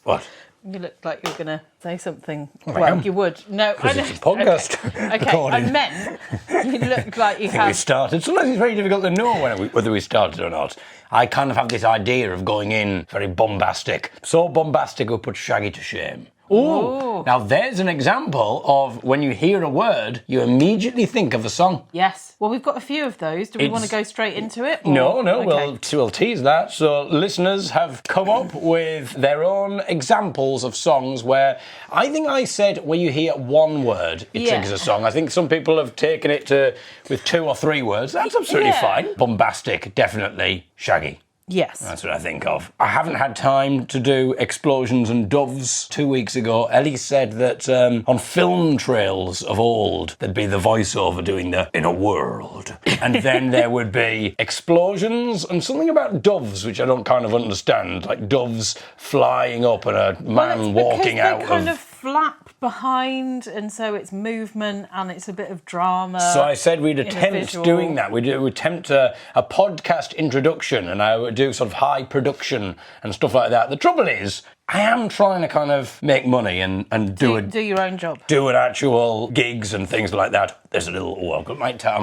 What? You look like you're going to say something. I Well, am. you would. No, Because it's a podcast. Okay, I meant you look like you We have... started. Sometimes it's very difficult to know whether we started or not. I kind of have this idea of going in very bombastic. So bombastic we'll put Shaggy to shame. Ooh. Now there's an example of when you hear a word, you immediately think of a song. Yes. Well, we've got a few of those. Do we want to go straight into it? Or? No, Okay. we'll tease that. So listeners have come up with their own examples of songs where I think I said when you hear one word, it triggers a song. I think some people have taken it to with 2 or 3 words. That's absolutely fine. Bombastic, definitely. Shaggy. Yes. That's what I think of. I haven't had time to do Explosions and Doves. 2 weeks ago, Ellie said that on film trails of old, there'd be the voiceover doing the "in a world," and then there would be explosions and something about doves, which I don't kind of understand, like doves flying up and a man walking out they kind of flap behind, and so it's movement and it's a bit of drama. So I said we'd attempt doing that. We'd attempt a podcast introduction, and I would do sort of high production and stuff like that. The trouble is, I am trying to kind of make money and do your own job. Do an actual gigs and things like that. There's a little. I might tell.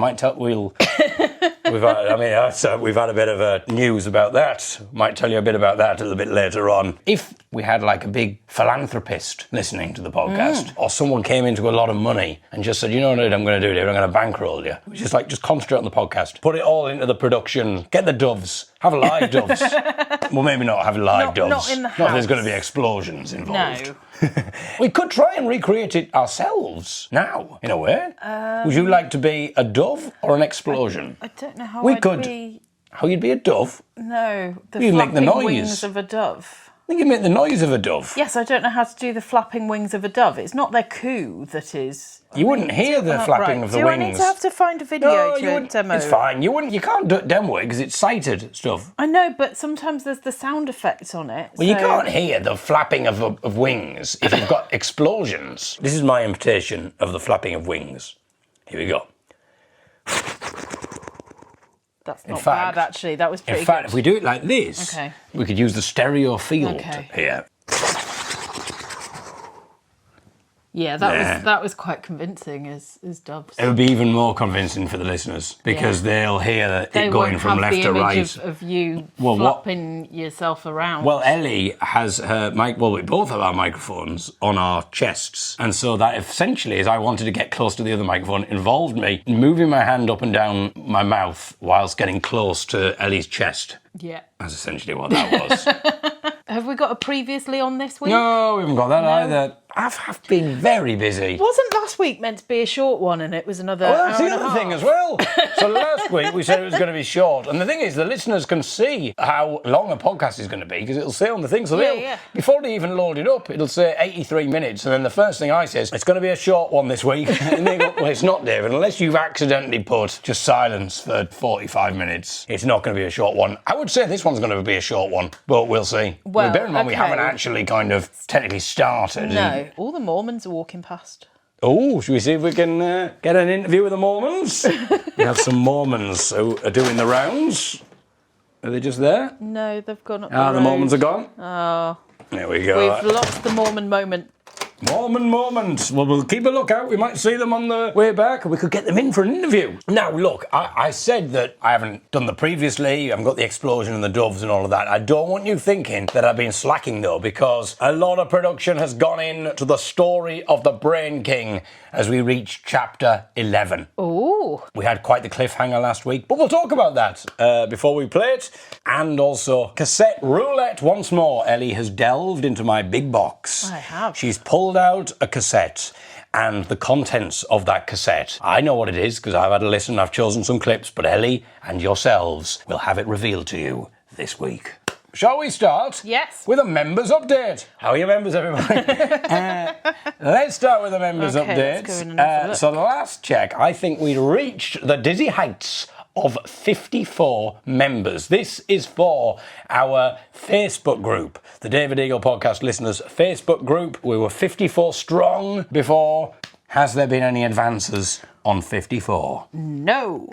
We've had a bit of news about that. Might tell you a bit about that a little bit later on. If we had like a big philanthropist listening to the podcast, or someone came into a lot of money and just said, you know what I'm going to do, David, I'm going to bankroll you. Just concentrate on the podcast. Put it all into the production. Get the doves. Have live doves. Well, maybe not have live doves. Not in the house. Not if there's going to be explosions involved. No. We could try and recreate it ourselves now, in a way. Would you like to be a dove or an explosion? I don't know how be... How you'd be a dove? No, You'd make the noise. Wings of a dove. I think you'd make the noise of a dove. Yes, I don't know how to do the flapping wings of a dove. It's not their coo that is... You wouldn't hear the flapping of the wings. Do I need to have to find a video to demo? It's fine. You can't demo it because it's sighted stuff. I know, but sometimes there's the sound effects on it. Well, you can't hear the flapping of wings if you've got explosions. This is my imitation of the flapping of wings. Here we go. That's not bad, actually. That was pretty good. In fact, if we do it like this, we could use the stereo field here. Yeah, that was quite convincing as doves. It would be even more convincing for the listeners because they'll hear it going from left to right. Of you flopping yourself around. Well, Ellie has her mic. Well, we both have our microphones on our chests, and so that essentially, as I wanted to get close to the other microphone, involved me moving my hand up and down my mouth whilst getting close to Ellie's chest. Yeah, that's essentially what that was. Have we got a previously on this week? No, we haven't got that either. I've been very busy. Wasn't last week meant to be a short one and it was another hour and a half? Well, that's the other thing as well. So last week we said it was going to be short. And the thing is, the listeners can see how long a podcast is going to be because it'll say on the thing. So before they even load it up, it'll say 83 minutes. And then the first thing I say is, it's going to be a short one this week. And they go, well, it's not, David. Unless you've accidentally put just silence for 45 minutes, it's not going to be a short one. I would say this one's going to be a short one, but we'll see. Well, bear in mind we haven't actually kind of technically started. No. All the Mormons are walking past. Oh, should we see if we can get an interview with the Mormons? We have some Mormons who are doing the rounds. Are they just there? No, they've gone up the road. The Mormons are gone? Oh. There we go. We've lost the Mormon moment. Mormon moment. Well, we'll keep a lookout. We might see them on the way back, and we could get them in for an interview. Now, look, I said that I haven't done the previously. I've got the explosion and the doves and all of that. I don't want you thinking that I've been slacking, though, because a lot of production has gone into the story of the Brain King as we reach chapter 11. Ooh. We had quite the cliffhanger last week, but we'll talk about that before we play it. And also, Cassette Roulette once more. Ellie has delved into my big box. I have. She's pulled out a cassette and the contents of that cassette. I know what it is because I've had a listen, I've chosen some clips, but Ellie and yourselves will have it revealed to you this week. Shall we start? Yes. With a members update. How are your members, everybody? Let's start with the members update. Let's go and have a look. So the last check, I think we'd reached the dizzy heights of 54 members. This is for our Facebook group, the David Eagle Podcast Listeners Facebook group. We were 54 strong before. Has there been any advances on 54? No.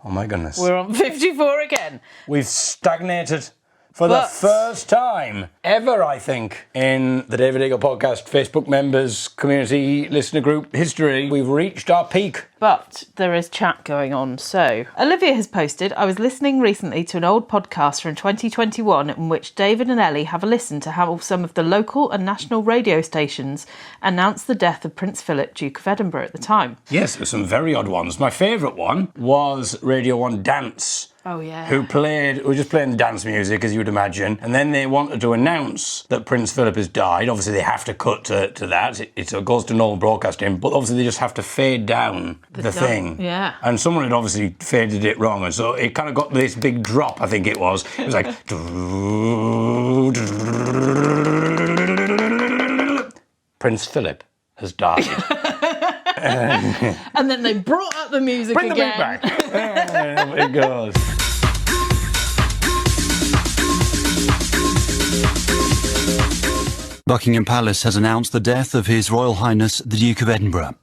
Oh my goodness. We're on 54 again. We've stagnated. For the first time ever, I think, in the David Eagle Podcast Facebook members, community, listener group history, we've reached our peak. But there is chat going on. So, Olivia has posted, I was listening recently to an old podcast from 2021 in which David and Ellie have a listen to how some of the local and national radio stations announced the death of Prince Philip, Duke of Edinburgh at the time. Yes, there were some very odd ones. My favourite one was Radio 1 Dance. Oh, yeah. Who were just playing dance music, as you would imagine, and then they wanted to announce that Prince Philip has died. Obviously, they have to cut to that. It goes to normal broadcasting, but obviously they just have to fade down the thing. Yeah. And someone had obviously faded it wrong, and so it kind of got this big drop, I think it was. It was like... Prince Philip has died. And then they brought up the music Bring again. the beat back. It goes. Buckingham Palace has announced the death of His Royal Highness the Duke of Edinburgh.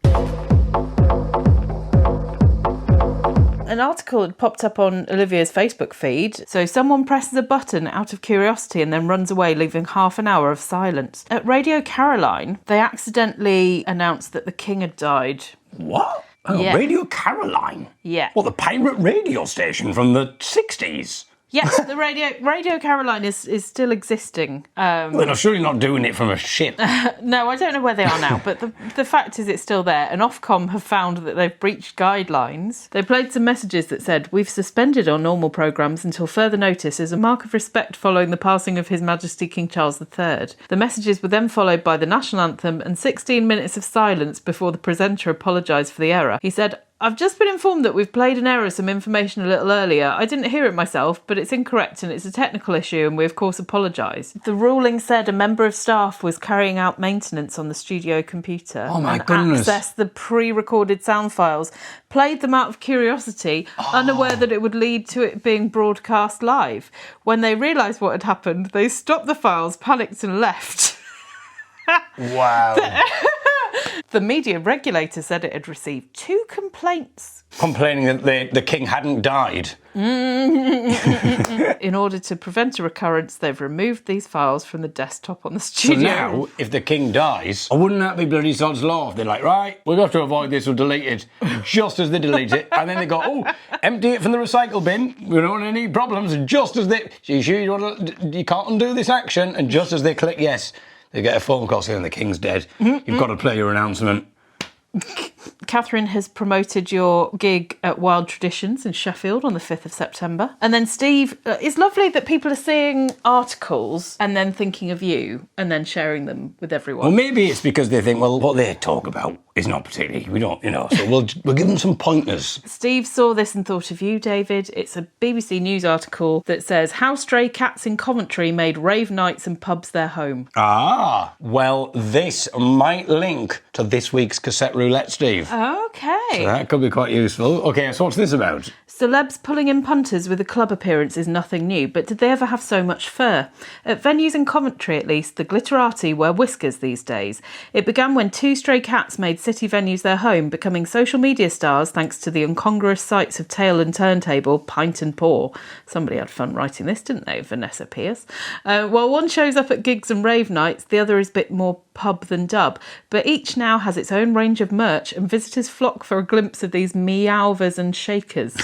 An article had popped up on Olivia's Facebook feed. So someone presses a button out of curiosity and then runs away, leaving half an hour of silence. At Radio Caroline, they accidentally announced that the king had died. What? Oh, Yeah. Radio Caroline? Yeah. What, the pirate radio station from the 60s? Yes, the Radio Caroline is still existing. Well, they're surely not doing it from a ship. No, I don't know where they are now, but the fact is it's still there. And Ofcom have found that they've breached guidelines. They played some messages that said, we've suspended our normal programmes until further notice as a mark of respect following the passing of His Majesty King Charles III. The messages were then followed by the national anthem and 16 minutes of silence before the presenter apologised for the error. He said, I've just been informed that we've played in error some information a little earlier. I didn't hear it myself, but it's incorrect and it's a technical issue and we of course apologise. The ruling said a member of staff was carrying out maintenance on the studio computer. Oh my and goodness. accessed the pre-recorded sound files, played them out of curiosity, unaware that it would lead to it being broadcast live. When they realised what had happened, they stopped the files, panicked and left. Wow. The media regulator said it had received 2 complaints. Complaining that the king hadn't died. In order to prevent a recurrence, they've removed these files from the desktop on the So studio. now, if the king dies, wouldn't that be bloody sod's law? They're like, right, we've got to avoid this, we'll delete it. Just as they delete it. And then they go, oh, empty it from the recycle bin. We don't want any problems. And just as they... You sure you can't undo this action? And just as they click yes, they get a phone call saying the king's dead. You've got to play your announcement. Catherine has promoted your gig at Wild Traditions in Sheffield on the 5th of September. And then Steve, it's lovely that people are seeing articles and then thinking of you and then sharing them with everyone. Well, maybe it's because they think, well, what they talk about is not particularly, we don't, so we'll give them some pointers. Steve saw this and thought of you, David. It's a BBC News article that says, how stray cats in Coventry made rave nights and pubs their home. Ah, well, this might link to this week's Cassette Roulette, Steve. Okay. So that could be quite useful. Okay, so what's this about? Celebs pulling in punters with a club appearance is nothing new, but did they ever have so much fur? At venues in Coventry, at least, the glitterati wear whiskers these days. It began when 2 stray cats made city venues their home, becoming social media stars thanks to the incongruous sights of Tail and Turntable, Pint and Paw. Somebody had fun writing this, didn't they, Vanessa Pierce? While one shows up at gigs and rave nights, the other is a bit more pub than dub, but each now has its own range of merch and visitors flock for a glimpse of these meowvers and shakers.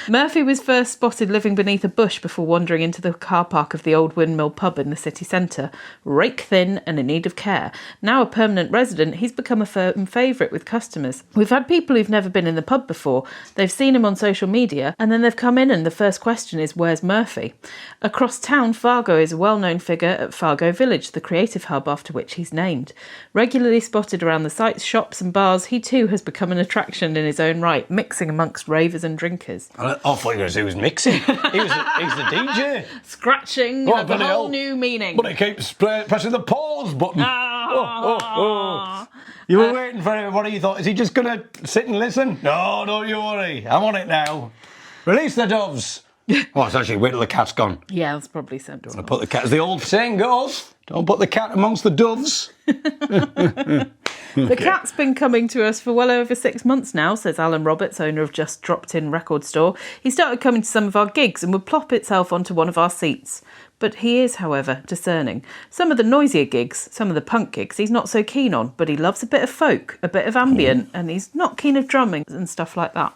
Murphy was first spotted living beneath a bush before wandering into the car park of the Old Windmill pub in the city centre. Rake thin and in need of care. Now a permanent resident, he's become a firm favourite with customers. We've had people who've never been in the pub before. They've seen him on social media and then they've come in and the first question is, where's Murphy? Across town, Fargo is a well-known figure at Fargo Village, the creative hub after which he's named. Regularly spotted around the sites, shops and bars, he too has become an attraction in his own right, mixing amongst ravers and drinkers. I thought you were going to say he was mixing. He's the DJ. Scratching Oh, has a bloody whole hell. new meaning. But he keeps pressing the pause button. Ah. You were waiting for him. What do you thought? Is he just going to sit and listen? No, don't you worry. I'm on it now. Release the doves. Oh, it's actually wait till the cat's gone. Yeah, that's probably sensible. Put the cat, as the old saying goes, don't put the cat amongst the doves. The cat's been coming to us for well over 6 months now, says Alan Roberts, owner of Just Dropped In Record Store. He started coming to some of our gigs and would plop itself onto one of our seats. But he is, however, discerning. Some of the noisier gigs, some of the punk gigs, he's not so keen on, but he loves a bit of folk, a bit of ambient, and he's not keen of drumming and stuff like that.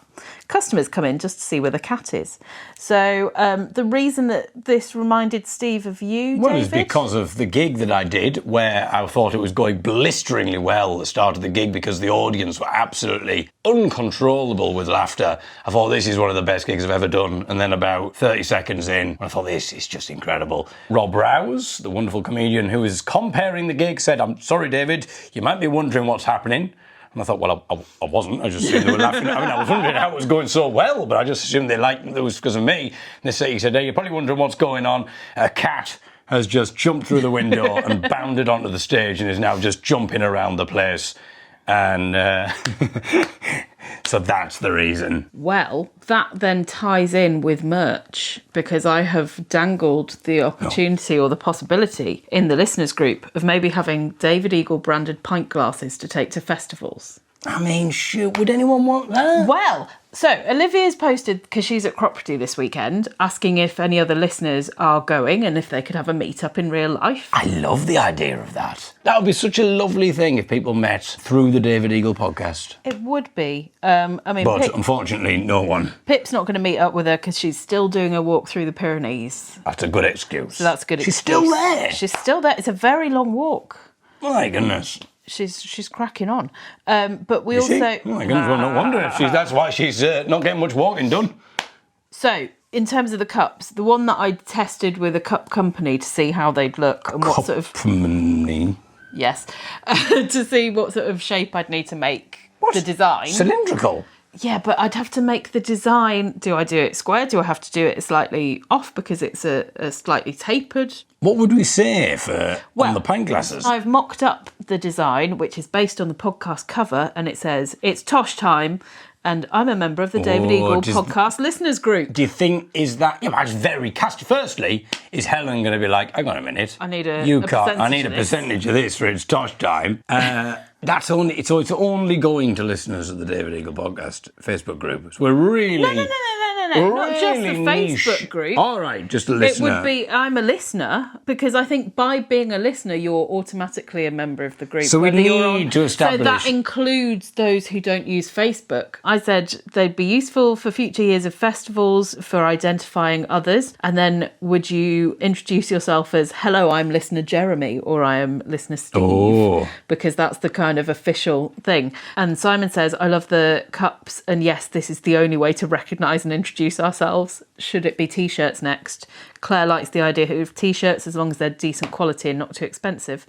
Customers come in just to see where the cat is. So the reason that this reminded Steve of you, Well, David? it's because of the gig that I did, where I thought it was going blisteringly well at the start of the gig because the audience were absolutely uncontrollable with laughter. I thought, this is one of the best gigs I've ever done. And then about 30 seconds in, I thought, this is just incredible. Rob Rouse, the wonderful comedian who was comparing the gig, said, "I'm sorry, David, you might be wondering what's happening." And I thought, well, I wasn't. I just assumed they were laughing. I mean, I was wondering how it was going so well, but I just assumed they liked it was because of me. And he said, hey, you're probably wondering what's going on. A cat has just jumped through the window and bounded onto the stage and is now just jumping around the place. And so that's the reason. Well, that then ties in with merch, because I have dangled the opportunity or the possibility in the listeners group of maybe having David Eagle branded pint glasses to take to festivals. I mean, shoot, would anyone want that? Well, so Olivia's posted, because she's at Cropredy this weekend, asking if any other listeners are going and if they could have a meet-up in real life. I love the idea of that. That would be such a lovely thing if people met through the David Eagle podcast. It would be. But Unfortunately, no one. Pip's not going to meet up with her because she's still doing a walk through the Pyrenees. That's a good excuse. So that's a good She's excuse. still there. She's still there. It's a very long walk. My goodness. She's cracking on. But we Is also... she? Oh my goodness, well, no wonder if that's why she's not getting much walking done. So, in terms of the cups, the one that I tested with a cup company to see how they'd look and what sort of... Company? Yes. To see what sort of shape I'd need to make the design. Cylindrical? Yeah, but I'd have to make the design. Do I do it square? Do I have to do it slightly off because it's a slightly tapered? What would we say on the pint glasses? I've mocked up the design, which is based on the podcast cover, and it says, "It's Tosh time," and I'm a member of the David Eagle podcast listeners group. Do you think, is that... Yeah, that's very casty. Firstly, is Helen going to be like, hang on a minute. I need a percentage of this for It's Tosh time. It's only going to listeners of the David Eagle podcast Facebook group. So we're really... No. Not just the Facebook group. All right, just a listener. It would be, I'm a listener, because I think by being a listener, you're automatically a member of the group. So we need to establish... So that includes those who don't use Facebook. I said they'd be useful for future years of festivals, for identifying others. And then would you introduce yourself as, hello, I'm listener Jeremy, or I am listener Steve, because that's the kind of official thing. And Simon says, I love the cups, and yes, this is the only way to recognise and introduce ourselves. Should it be t-shirts next? Claire likes the idea of t-shirts as long as they're decent quality and not too expensive.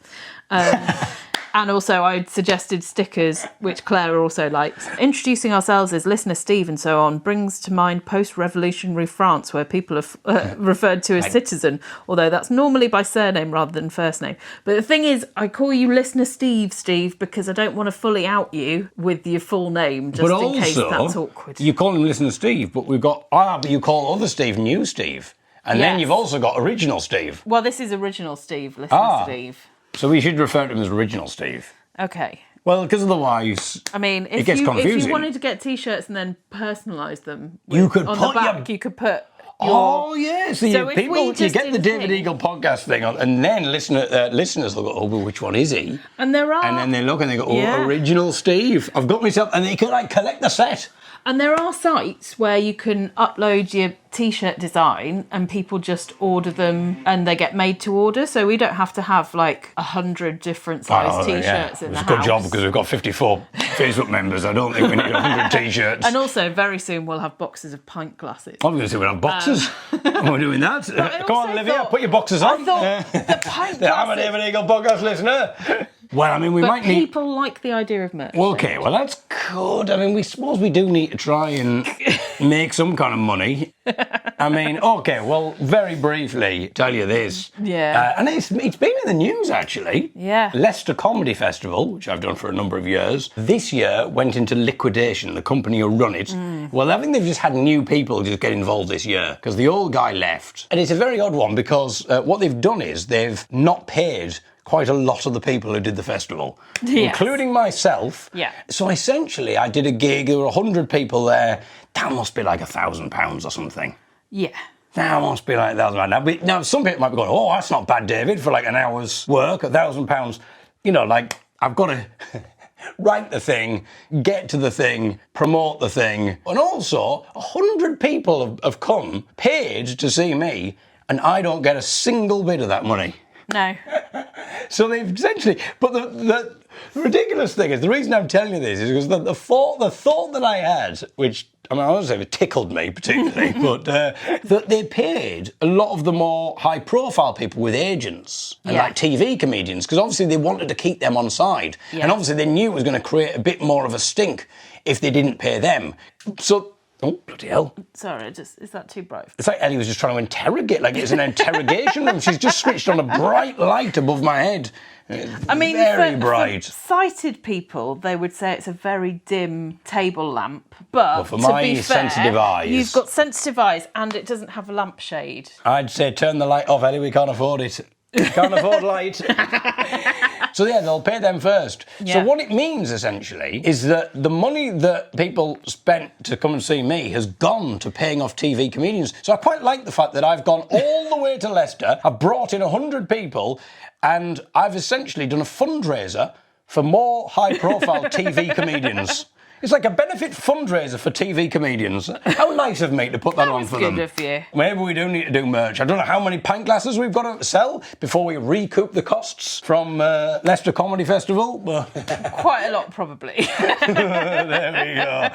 And also I suggested stickers, which Claire also likes. Introducing ourselves as listener Steve and so on brings to mind post-revolutionary France, where people are referred to as citizen, although that's normally by surname rather than first name. But the thing is, I call you listener Steve, because I don't want to fully out you with your full name, just in case that's awkward. You call him listener Steve, but we've got... but you call other Steve new Steve. And then you've also got original Steve. Well, this is original Steve, listener Steve. So we should refer to him as original Steve. Okay. Well, because otherwise, I mean, it gets confusing. If you wanted to get t-shirts and then personalise them, you could on put the back, you could put. Oh yeah, so you get the David think... Eagle podcast thing on, and then listeners will go, oh, well, which one is he? And there are, and then they look and they go, oh, original Steve. I've got myself, and they can collect the set. And there are sites where you can upload your t-shirt design and people just order them and they get made to order. So we don't have to have 100 different size t-shirts in the house. It's a good job because we've got 54 Facebook members. I don't think we need 100 t-shirts. And also very soon we'll have boxes of pint glasses. Obviously we'll have boxes. We're doing that. Come on, Olivia, put your boxes on. I thought the pint glasses. I'm a David Eagle podcast listener. Well, I mean, but people like the idea of merch. Well, okay, well, that's good. I mean, we suppose we do need to try and make some kind of money. I mean, okay, well, very briefly, tell you this. Yeah. And it's been in the news, actually. Yeah. Leicester Comedy Festival, which I've done for a number of years, this year went into liquidation. The company who run it. Well, I think they've just had new people just get involved this year because the old guy left. And it's a very odd one because what they've done is they've not paid quite a lot of the people who did the festival, including myself. Yeah. So essentially, I did a gig. There were 100 people there. That must be like £1,000 or something. Yeah. Now, it must be like £1,000. Now, some people might be going, oh, that's not bad, David, for like an hour's work, £1,000. You know, like, I've got to write the thing, get to the thing, promote the thing. And also, 100 people have come, paid to see me, and I don't get a single bit of that money. No. So they've essentially... But the ridiculous thing is, the reason I'm telling you this is because the thought that I had, which... I mean, I won't say it tickled me particularly, but that they paid a lot of the more high-profile people with agents and like TV comedians, because obviously they wanted to keep them on side. Yeah. And obviously they knew it was going to create a bit more of a stink if they didn't pay them. So... Oh, bloody hell. Sorry, is that too bright? It's like Ellie was just trying to interrogate, like it's an interrogation room. She's just switched on a bright light above my head. I mean, very bright. For sighted people, they would say it's a very dim table lamp. But well, for my sensitive eyes... You've got sensitive eyes and it doesn't have a lampshade. I'd say turn the light off, Ellie, we can't afford it. We can't afford light. So yeah, they'll pay them first. Yeah. So what it means, essentially, is that the money that people spent to come and see me has gone to paying off TV comedians. So I quite like the fact that I've gone all the way to Leicester, I've brought in 100 people, and I've essentially done a fundraiser for more high-profile TV comedians. It's like a benefit fundraiser for TV comedians. How nice of me to put that on for them. That was good of you. Maybe we do need to do merch. I don't know how many pint glasses we've got to sell before we recoup the costs from Leicester Comedy Festival. Quite a lot, probably. There we go.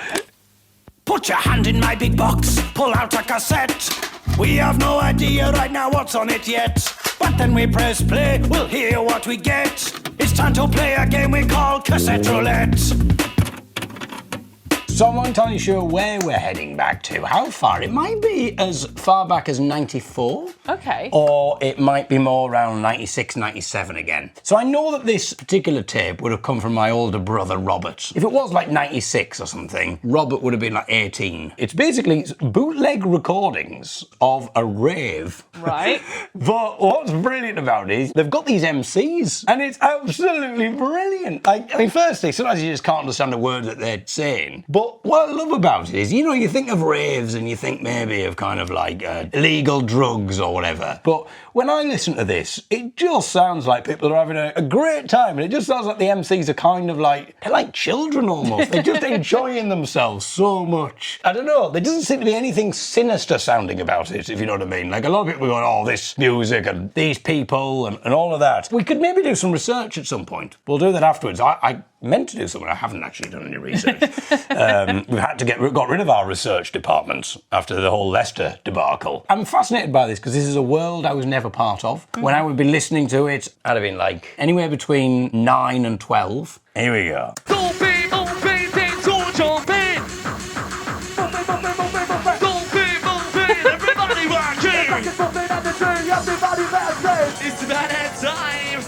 Put your hand in my big box, pull out a cassette. We have no idea right now what's on it yet. But then we press play, we'll hear what we get. It's time to play a game we call Cassette Roulette. So I'm not entirely sure where we're heading back to. How far? It might be as far back as 94. Okay. Or it might be more around 96, 97 again. So I know that this particular tape would have come from my older brother, Robert. If it was like 96 or something, Robert would have been like 18. It's basically bootleg recordings of a rave. Right. But what's brilliant about it is they've got these MCs, and it's absolutely brilliant. Like, I mean, firstly, sometimes you just can't understand a word that they're saying. But what I love about it is, you know, you think of raves and you think maybe of kind of like illegal drugs or whatever. But when I listen to this, it just sounds like people are having a great time. And it just sounds like the MCs are kind of like, they're like children almost. They're just enjoying themselves so much. I don't know, there doesn't seem to be anything sinister sounding about it, if you know what I mean. Like a lot of people are going, oh, this music and these people and all of that. We could maybe do some research at some point. We'll do that afterwards. I meant to do something. I haven't actually done any research. We've had to got rid of our research department after the whole Leicester debacle. I'm fascinated by this because this is a world I was never part of. Mm-hmm. When I would be listening to it, I'd have been like anywhere between 9 and 12. Here we go. It's about that time.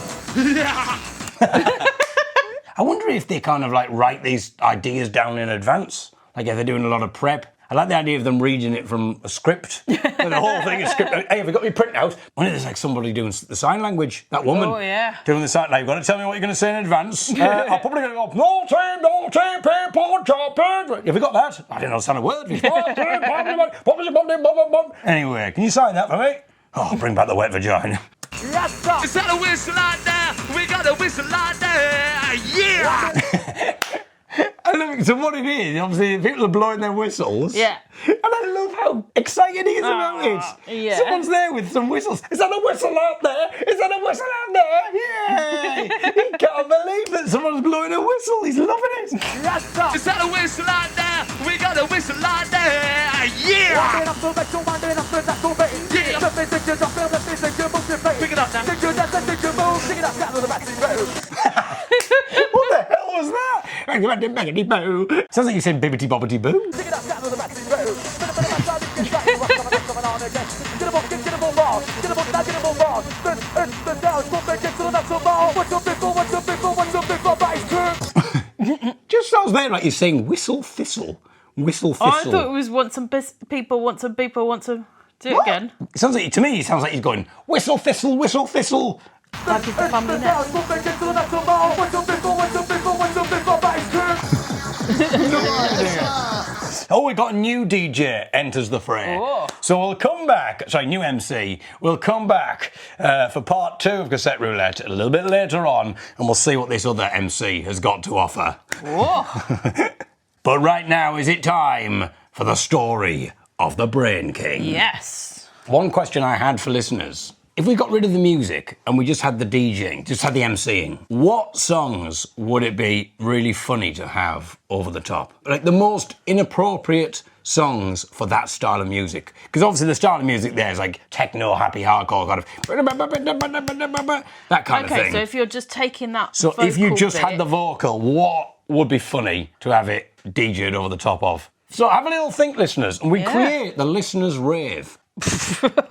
I wonder if they kind of like write these ideas down in advance, like if they're doing a lot of prep. I like the idea of them reading it from a script. The whole thing is scripted. Hey, have you got your printout? I wonder if there's like somebody doing the sign language. That woman. Oh, yeah. Doing the sign. Now, you've got to tell me what you're going to say in advance. I'm probably going to go, no team, people, chopping. Have you got that? I didn't understand a word. Anyway, can you sign that for me? Oh, bring back the wet vagina. Yes, sir. Is that a whistle out there? We got a whistle out there. Yeah. So what it is, obviously, people are blowing their whistles. Yeah. And I love how excited he is about it. Yeah. Someone's there with some whistles. Is that a whistle out there? Is that a whistle out there? Yay! He can't believe that someone's blowing a whistle. He's loving it. Yes, sir. Is that a whistle out there? We got a whistle out there. Yeah. Pick it up now. What the hell was that? Sounds like you said bibbity bobbity boo. Just sounds there like you're saying whistle thistle. Whistle thistle. I thought it was want some people want some. Do it What? again. It sounds like, to me, it sounds like he's going whistle thistle, whistle thistle. Like it's the family next. No idea. Oh, we got a new DJ enters the fray. Oh. So we'll come back, new MC. We'll come back for part 2 of Cassette Roulette a little bit later on, and we'll see what this other MC has got to offer. Whoa. But right now, is it time for the story of the Brain King? Yes. One question I had for listeners. If we got rid of the music and we just had the DJing, just had the MCing, what songs would it be really funny to have over the top? Like the most inappropriate songs for that style of music. Because obviously the style of music there is like techno, happy, hardcore, kind of that kind of thing. Okay, so if you're just taking that So vocal if you just bit, had the vocal, what would be funny to have it DJ'd over the top of? So have a little think, listeners, and we create the listeners' rave.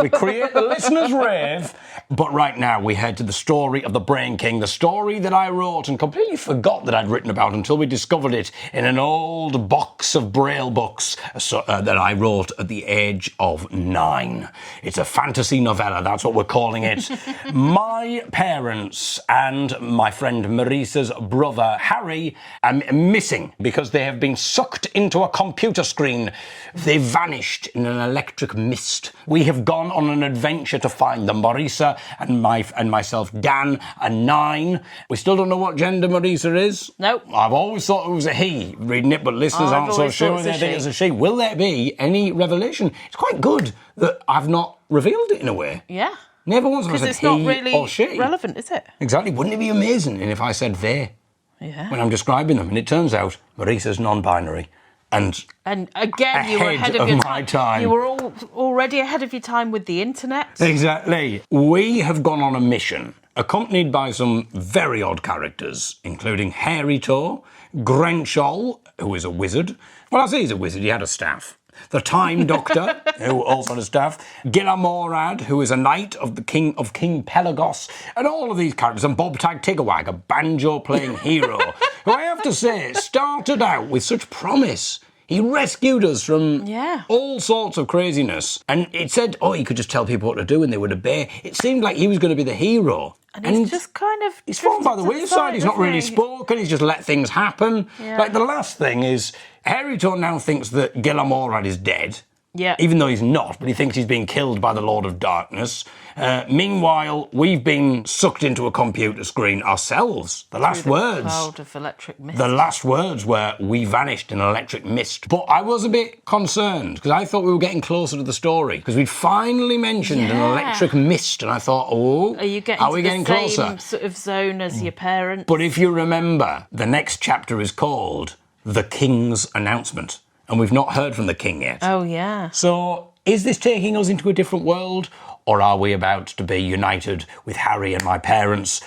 We create the listeners' rave, but right now we head to the story of the Brain King, the story that I wrote and completely forgot that I'd written about until we discovered it in an old box of Braille books that I wrote at the age of 9. It's a fantasy novella, that's what we're calling it. My parents and my friend Marissa's brother Harry are missing because they have been sucked into a computer screen. They vanished in an electric mist. We have gone on an adventure to find them. Marissa and myself, Dan, are 9. We still don't know what gender Marissa is. Nope. I've always thought it was a he, reading it, but listeners aren't so sure. They think it's a she. Will there be any revelation? It's quite good that I've not revealed it in a way. Yeah. Never once have I said it's not he really or she. relevant, is it? Exactly. Wouldn't it be amazing if I said they Yeah. when I'm describing them? And it turns out Marissa's non-binary. And again, you were ahead of your time. You were already ahead of your time with the internet. Exactly. We have gone on a mission, accompanied by some very odd characters, including Hairy Toe, Grenchol, who is a wizard. Well, I say he's a wizard, he had a staff. The Time Doctor, who also had a staff. Gilamorad, who is a knight of King Pelagos. And all of these characters. And Bob Tag Tiggerwag, a banjo-playing hero, who I have to say started out with such promise. He rescued us from all sorts of craziness. And it said, he could just tell people what to do and they would obey. It seemed like he was going to be the hero. And he's just kind of... He's fallen by the wayside. He's not really spoken. He's just let things happen. Yeah. Like the last thing is, Harry Toe now thinks that Gilamorad is dead. Yeah. Even though he's not, but he thinks he's being killed by the Lord of Darkness. Meanwhile, we've been sucked into a computer screen ourselves. The last words. Cloud of electric mist. The last words were, we vanished in electric mist. But I was a bit concerned, because I thought we were getting closer to the story. Because we'd finally mentioned an electric mist, and I thought, are we getting closer? Same sort of zone as your parents? But if you remember, the next chapter is called The King's Announcement. And we've not heard from the king yet. Oh, yeah. So, is this taking us into a different world? Or are we about to be united with Harry and my parents?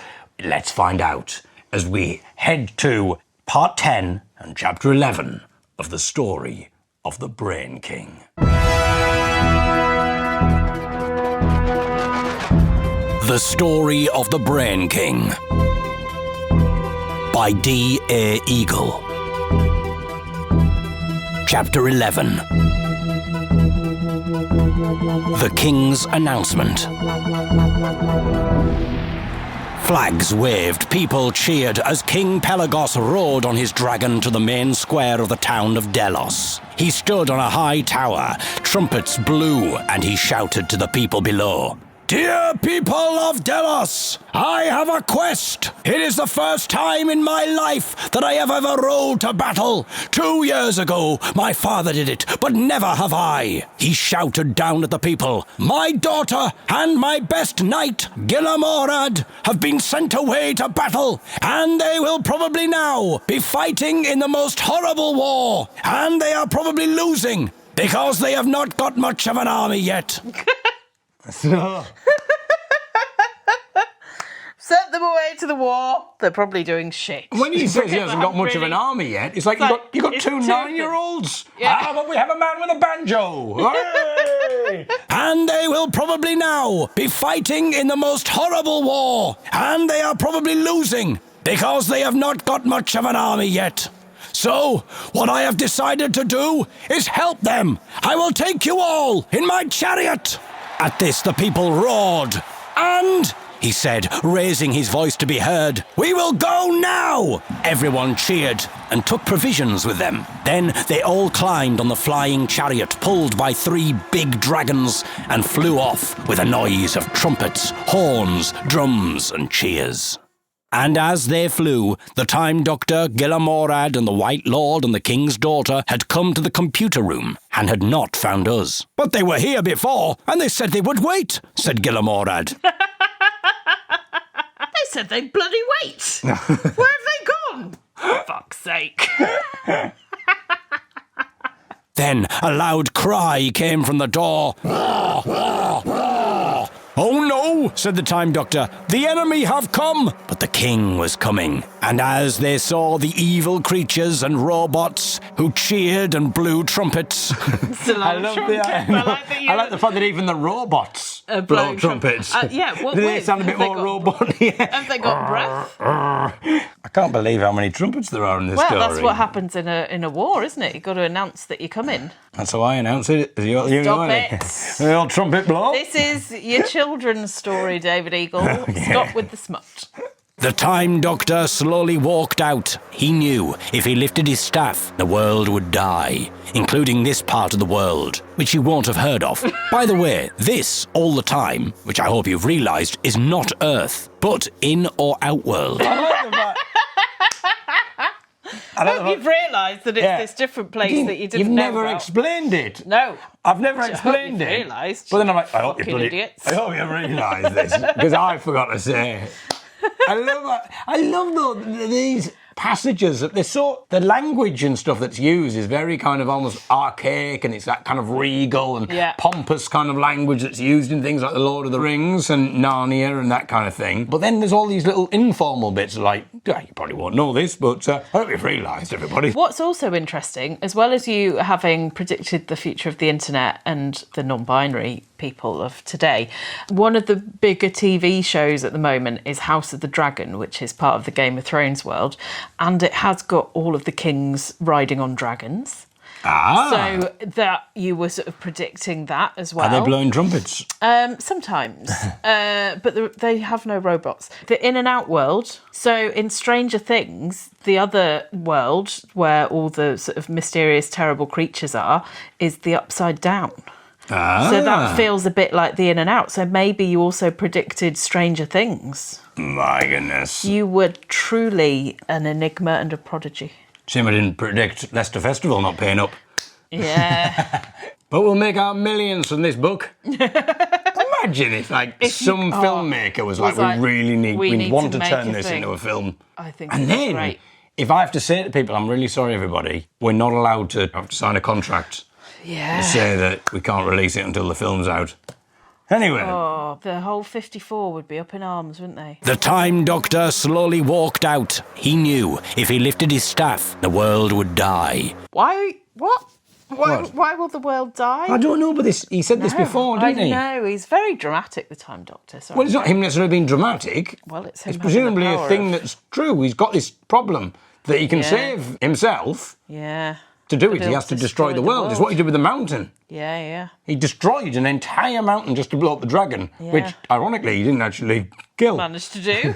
Let's find out as we head to part 10 and chapter 11 of the story of the Brain King. The Story of the Brain King by D.A. Eagle. Chapter 11. The King's Announcement. Flags waved, people cheered as King Pelagos rode on his dragon to the main square of the town of Delos. He stood on a high tower, trumpets blew, and he shouted to the people below. Dear people of Delos, I have a quest. It is the first time in my life that I have ever rode to battle. 2 years ago, my father did it, but never have I. He shouted down at the people, my daughter and my best knight, Gilamorad, have been sent away to battle, and they will probably now be fighting in the most horrible war, and they are probably losing, because they have not got much of an army yet. So, Sent them away to the war. They're probably doing shit. when he says he hasn't got much of an army yet, it's like you got two 9-year-olds. Yeah. But we have a man with a banjo. Hey! And they will probably now be fighting in the most horrible war, and they are probably losing, because they have not got much of an army yet. So, what I have decided to do is help them. I will take you all in my chariot. At this, the people roared, and he said, raising his voice to be heard. "We will go now!" Everyone cheered and took provisions with them. Then they all climbed on the flying chariot pulled by 3 big dragons and flew off with a noise of trumpets, horns, drums and cheers. And as they flew, the Time Doctor, Gillamorad and the White Lord and the King's daughter had come to the computer room and had not found us. "But they were here before, and they said they would wait," said Gillamorad. They said they'd bloody wait. Where have they gone? For fuck's sake. Then a loud cry came from the door. "Oh no," said the Time Doctor, "the enemy have come!" But the king was coming, and as they saw the evil creatures and robots who cheered and blew trumpets... I like the fact that even the robots blow trumpets. What They sound a bit more robot-y. Have they got breath? I can't believe how many trumpets there are in this story. Well, that's what happens in a war, isn't it? You've got to announce that you're coming. That's how I announce it. You Stop know it. The old trumpet blow. This is your children's story, David Eagle. Stop with the smut. The Time Doctor slowly walked out. He knew if he lifted his staff, the world would die, including this part of the world, which you won't have heard of. By the way, this, all the time, which I hope you've realised, is not Earth, but in or outworld. I hope you've realised that it's this different place that you didn't know You've never about. explained it. No. I've never explained I hope it. you've realised. But then I'm like, I hope you idiots. I hope you realised this, because I forgot to say it. I love these passages. The language and stuff that's used is very kind of almost archaic, and it's that kind of regal and pompous kind of language that's used in things like The Lord of the Rings and Narnia and that kind of thing. But then there's all these little informal bits like, you probably won't know this, but I hope you've realised, everybody. What's also interesting, as well as you having predicted the future of the internet and the non-binary people of today, one of the bigger TV shows at the moment is House of the Dragon, which is part of the Game of Thrones world, and it has got all of the kings riding on dragons. So that you were sort of predicting that as well. Are they blowing trumpets? Sometimes, but they have no robots. The in and out world. So in Stranger Things, the other world where all the sort of mysterious, terrible creatures are, is the upside down. So that feels a bit like the in and out. So maybe you also predicted Stranger Things. My goodness. You were truly an enigma and a prodigy. Shame I didn't predict Leicester Festival not paying up. Yeah. But we'll make our millions from this book. Imagine if some filmmaker was like, we want to turn this into a film. I think and then, great. If I have to say to people, I'm really sorry, everybody, we're not allowed to have to sign a contract to say that we can't release it until the film's out. Anyway. Oh, the whole 54 would be up in arms, wouldn't they? The Time Doctor slowly walked out. He knew if he lifted his staff, the world would die. Why? What? Why will the world die? I don't know, but he said this before, didn't he? I know, he's very dramatic, the Time Doctor. Sorry. Well, it's not him necessarily being dramatic. Well, it's him. It's presumably a thing that's true. He's got this problem that he can save himself. Yeah. To do it, he has to destroy the world. It's what he did with the mountain. Yeah. He destroyed an entire mountain just to blow up the dragon, which, ironically, he didn't actually kill. Managed to do.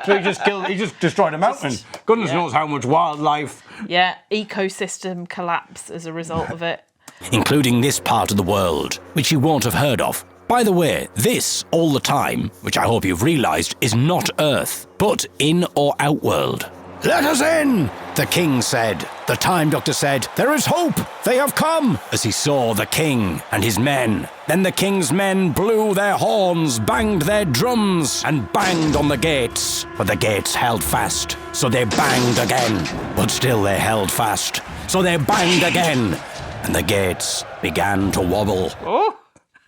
So he just destroyed a mountain. Goodness knows how much wildlife. Yeah, ecosystem collapse as a result of it. Including this part of the world, which you won't have heard of. By the way, this, all the time, which I hope you've realised, is not Earth, but in or outworld. "Let us in," the king said. The Time Doctor said, "There is hope, they have come," as he saw the king and his men. Then the king's men blew their horns, banged their drums, and banged on the gates. But the gates held fast, so they banged again. But still they held fast, so they banged again. And the gates began to wobble. Oh!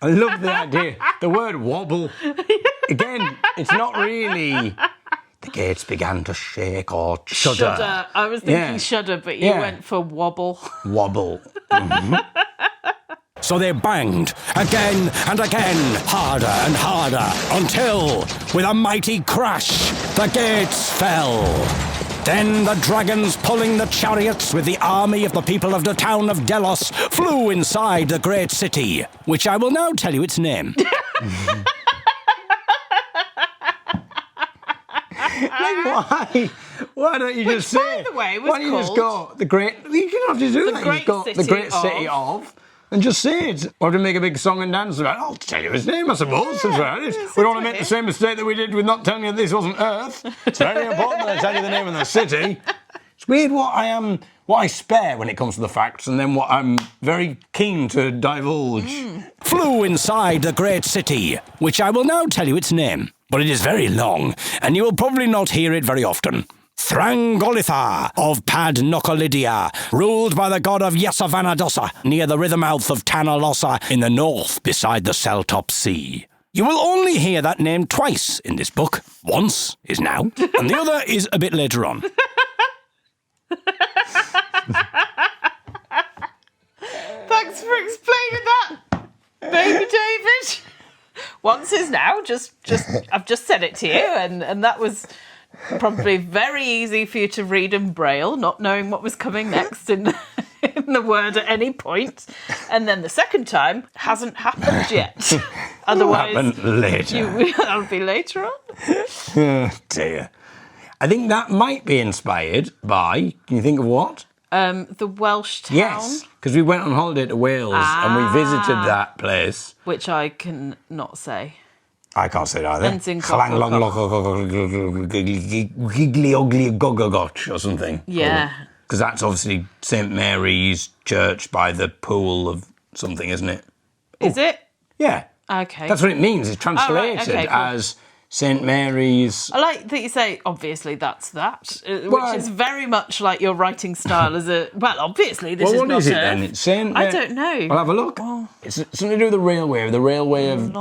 I love the idea. The word wobble. Again, it's not really... The gates began to shake or shudder. I was thinking shudder, but you went for wobble. Wobble. So they banged again and again, harder and harder, until, with a mighty crash, the gates fell. Then the dragons pulling the chariots with the army of the people of the town of Delos flew inside the great city, which I will now tell you its name. Like, why don't you just say? By the way, was why don't you just called go the great? You don't have to do that. You just go the great city of. And just say it. Or to make a big song and dance about it. I'll tell you his name, I suppose. That's right. We don't want to make the same mistake that we did with not telling you this wasn't Earth. It's very important that I tell you the name of the city. It's weird what I spare when it comes to the facts, and then what I'm very keen to divulge. Flew inside the great city, which I will now tell you its name, but it is very long, and you will probably not hear it very often. Thrangolitha of Padnokolidia, ruled by the god of Yasavanadosa, near the river mouth of Tanalosa in the north beside the Seltop Sea. You will only hear that name twice in this book. Once is now, and the other is a bit later on. Thanks for explaining that, baby David. Once is now. Just I've just said it to you, and that was probably very easy for you to read in Braille, not knowing what was coming next in the word at any point. And then the second time hasn't happened yet. Otherwise, happen later. That'll be later on. Oh, dear. I think that might be inspired by. Can you think of what? The Welsh town. Yes, because we went on holiday to Wales and we visited that place. Which I can not say. I can't say it either. Gigliogligogogoch or something. Yeah. Because that's obviously St Mary's Church by the pool of something, isn't it? Is it? Yeah. Okay. That's what it means. It's translated Okay, cool. as St Mary's. I like that you say, obviously, that's that, which is very much like your writing style as a... Well, obviously, this is what not is it then? It's St. I don't know. I'll have a look. It's something to do with the railway of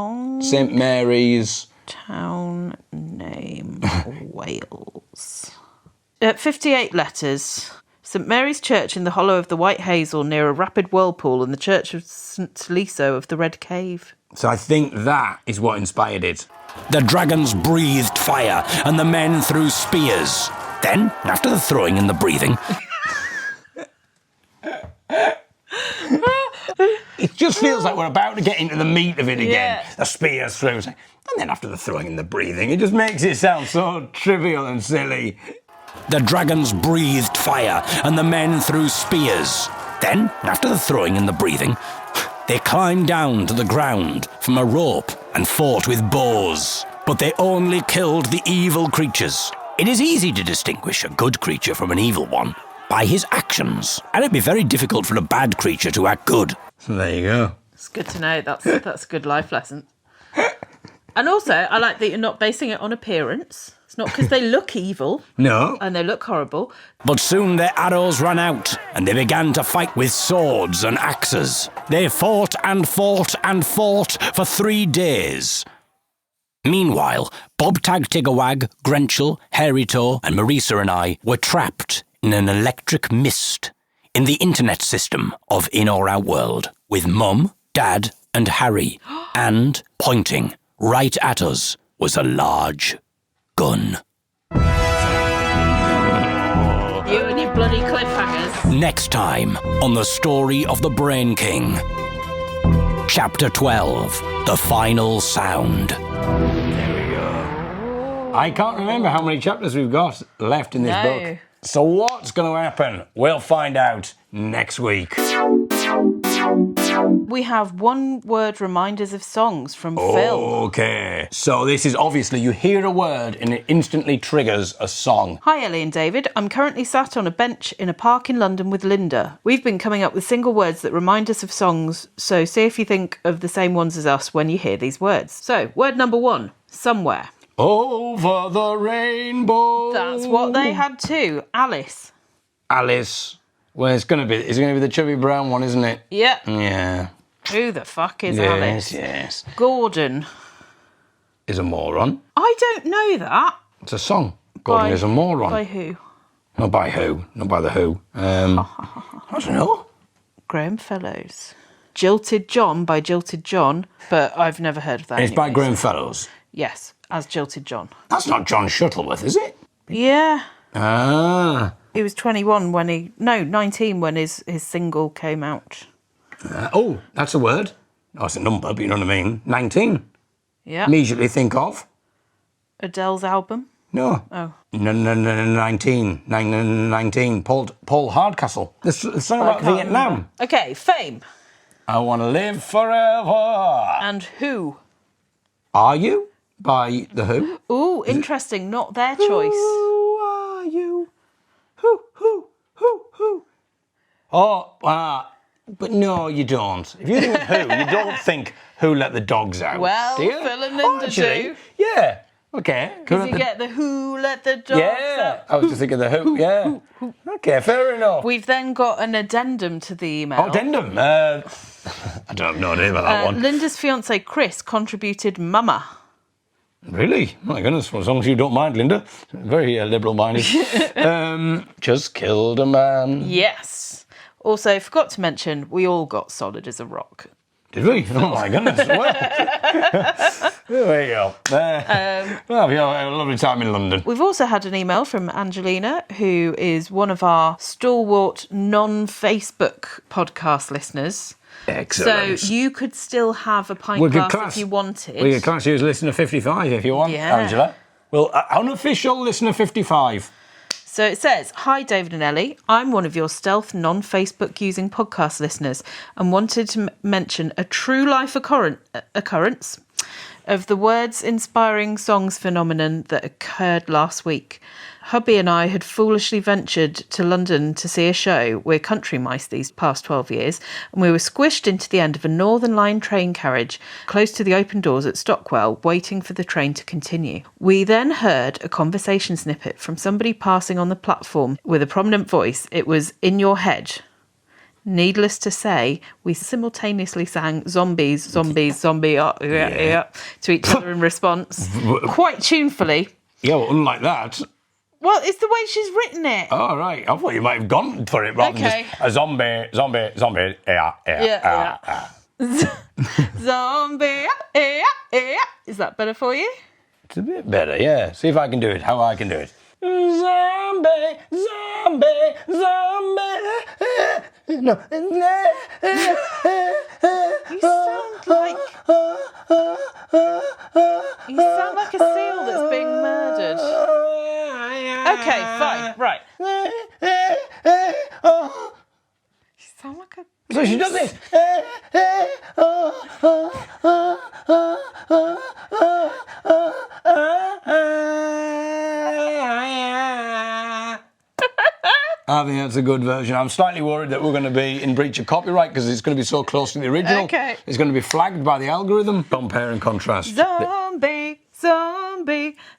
St Mary's. Town name, Wales. 58 letters. St Mary's Church in the hollow of the White Hazel near a rapid whirlpool, and the Church of St Liso of the Red Cave. So I think that is what inspired it. The dragons breathed fire, and the men threw spears. Then, after the throwing and the breathing... It just feels like we're about to get into the meat of it again. Yeah. The spears through. And then after the throwing and the breathing, it just makes it sound so trivial and silly. The dragons breathed fire, and the men threw spears. Then, after the throwing and the breathing, they climbed down to the ground from a rope and fought with bows. But they only killed the evil creatures. It is easy to distinguish a good creature from an evil one by his actions, and it'd be very difficult for a bad creature to act good. So there you go. It's good to know. That's a good life lesson. And also, I like that you're not basing it on appearance. It's not because they look evil. No. And they look horrible. But soon their arrows ran out, and they began to fight with swords and axes. They fought and fought and fought for 3 days. Meanwhile, Bobtag Tiggerwag, Grenchel, Hairytoe, and Marisa and I were trapped in an electric mist in the internet system of In or Out World, with Mum, Dad, and Harry, and, pointing right at us, was a large gun. You and your bloody cliffhangers. Next time on The Story of the Brain King. Chapter 12, The Final Sound. There we go. I can't remember how many chapters we've got left in this book. So what's going to happen? We'll find out next week. We have one-word reminders of songs from Phil. Okay. So this is obviously, you hear a word and it instantly triggers a song. Hi, Ellie and David. I'm currently sat on a bench in a park in London with Linda. We've been coming up with single words that remind us of songs, so see if you think of the same ones as us when you hear these words. So, word number 1, somewhere. Over the rainbow. That's what they had too. Alice. Alice. Well, it's going to be the chubby brown one, isn't it? Yeah. Yeah. Who the fuck is Alice? Yes. Gordon. Is a moron. I don't know that. It's a song. Gordon is a moron. By who? Not by who. Not by the Who. I don't know. Graham Fellows. Jilted John by Jilted John, but I've never heard of that. And it's by Graham Fellows. Yes, as Jilted John. That's not John Shuttleworth, is it? Yeah. Ah. He was 19 when his single came out. Oh, that's a word. Oh, it's a number, but you know what I mean. 19. Yeah. Immediately think of. Adele's album. No. Oh. 19. Paul Hardcastle. The song about Vietnam. Remember. Okay, Fame. I want to live forever. And Who. Are You? By The Who. Ooh, interesting. Not their choice. Who are you? Who? Oh, but no, you don't. If you think of Who, you don't think Who Let the Dogs Out. Well, do you? Phil and Linda do. Yeah. Okay. Because you get the Who Let the Dogs Yeah. Out. I was just thinking the Who. Yeah. Okay, fair enough. We've then got an addendum to the email. Oh, addendum. I don't have no idea about that one. Linda's fiance Chris contributed Mama. Really? My goodness. Well, as long as you don't mind, Linda. Very liberal-minded. Just killed a man. Yes. Also, forgot to mention, we all got Solid as a Rock. Did we? Oh, my goodness. Well, there you go. Well, we had a lovely time in London. We've also had an email from Angelina, who is one of our stalwart non-Facebook podcast listeners. Excellent. So you could still have a pint glass if you wanted. We could class you as listener 55 if you want, Yeah. Angela. Well, unofficial listener 55. So it says, "Hi David and Ellie, I'm one of your stealth non-Facebook using podcast listeners and wanted to mention a true life occurrence of the words inspiring songs phenomenon that occurred last week. Hubby and I had foolishly ventured to London to see a show. We're country mice these past 12 years, and we were squished into the end of a Northern Line train carriage close to the open doors at Stockwell, waiting for the train to continue. We then heard a conversation snippet from somebody passing on the platform with a prominent voice. It was in your head. Needless to say, we simultaneously sang zombies, zombie, to each other in response, quite tunefully. Yeah, well, unlike that. Well, it's the way she's written it. Oh, right. I thought you might have gone for it rather than just a zombie, Zombie, Is that better for you? It's a bit better, yeah. See if I can do it, how I can do it. Zombie. No. You sound like a seal that's being murdered. Okay, fine, right. You sound like a... So she does this. I think that's a good version. I'm slightly worried that we're going to be in breach of copyright because it's going to be so close to the original. Okay. It's going to be flagged by the algorithm. Compare and contrast. Zombie.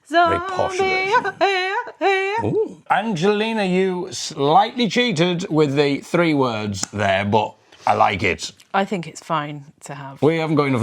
Very posh version. Ooh. Angelina, you slightly cheated with the 3 words there, but I like it. I think it's fine to have. We haven't got enough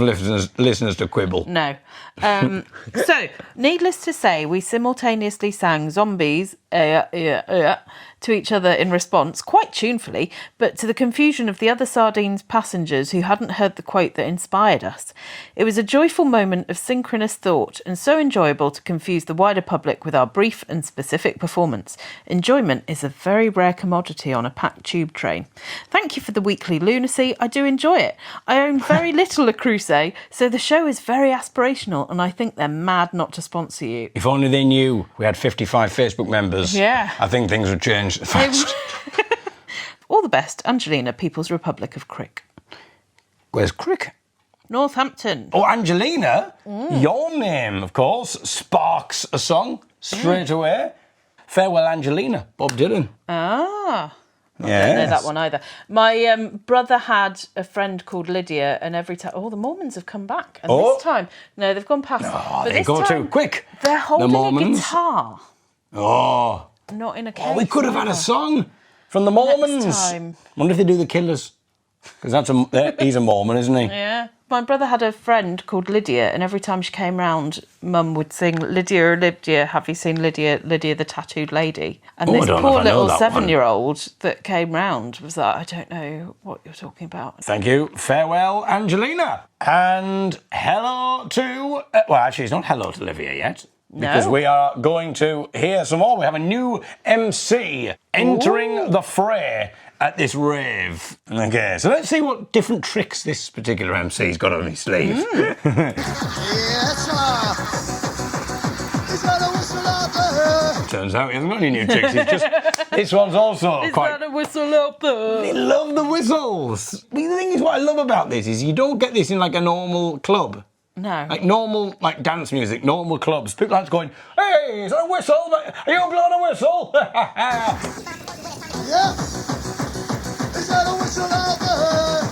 listeners to quibble. No. So, needless to say, we simultaneously sang zombies to each other in response, quite tunefully, but to the confusion of the other sardines passengers who hadn't heard the quote that inspired us. It was a joyful moment of synchronous thought and so enjoyable to confuse the wider public with our brief and specific performance. Enjoyment is a very rare commodity on a packed tube train. Thank you for the weekly lunacy. I do enjoy it. I own very little Le Creuset, so the show is very aspirational and I think they're mad not to sponsor you. If only they knew we had 55 Facebook members. Yeah. I think things would change fast. All the best, Angelina, People's Republic of Crick. Where's Crick? Northampton. Oh, Angelina, your name, of course, sparks a song straight away. Farewell, Angelina, Bob Dylan. Ah. I Yes. don't know that one either. My brother had a friend called Lydia, and every time... Oh, the Mormons have come back. And this time... No, they've gone past. Oh, but they this go time, too quick. They're holding the a Mormons. guitar, Oh. not in a case. Oh, we could have had a song from the Mormons. Next time. Wonder if they do the Killers. Because he's a Mormon, isn't he? Yeah. My brother had a friend called Lydia, and every time she came round, Mum would sing, Lydia, Lydia, have you seen Lydia, Lydia the tattooed lady? And this poor little 7-year-old that came round was like, I don't know what you're talking about. Thank you. Farewell, Angelina. And hello to... well, actually, it's not hello to Olivia yet. Because we are going to hear some more. We have a new MC entering the fray at this rave. Okay, so let's see what different tricks this particular MC's got on his sleeve. Yes, sir. He's got a whistle out the turns out. He hasn't got any new chicks. He's just, this one's also Is quite... that a whistle out there? They love the whistles. The thing is, what I love about this is you don't get this in like a normal club. No. Like normal, like dance music, normal clubs. People are going, hey, is that a whistle? Are you blowing a whistle? Yeah. Is that a whistle out there?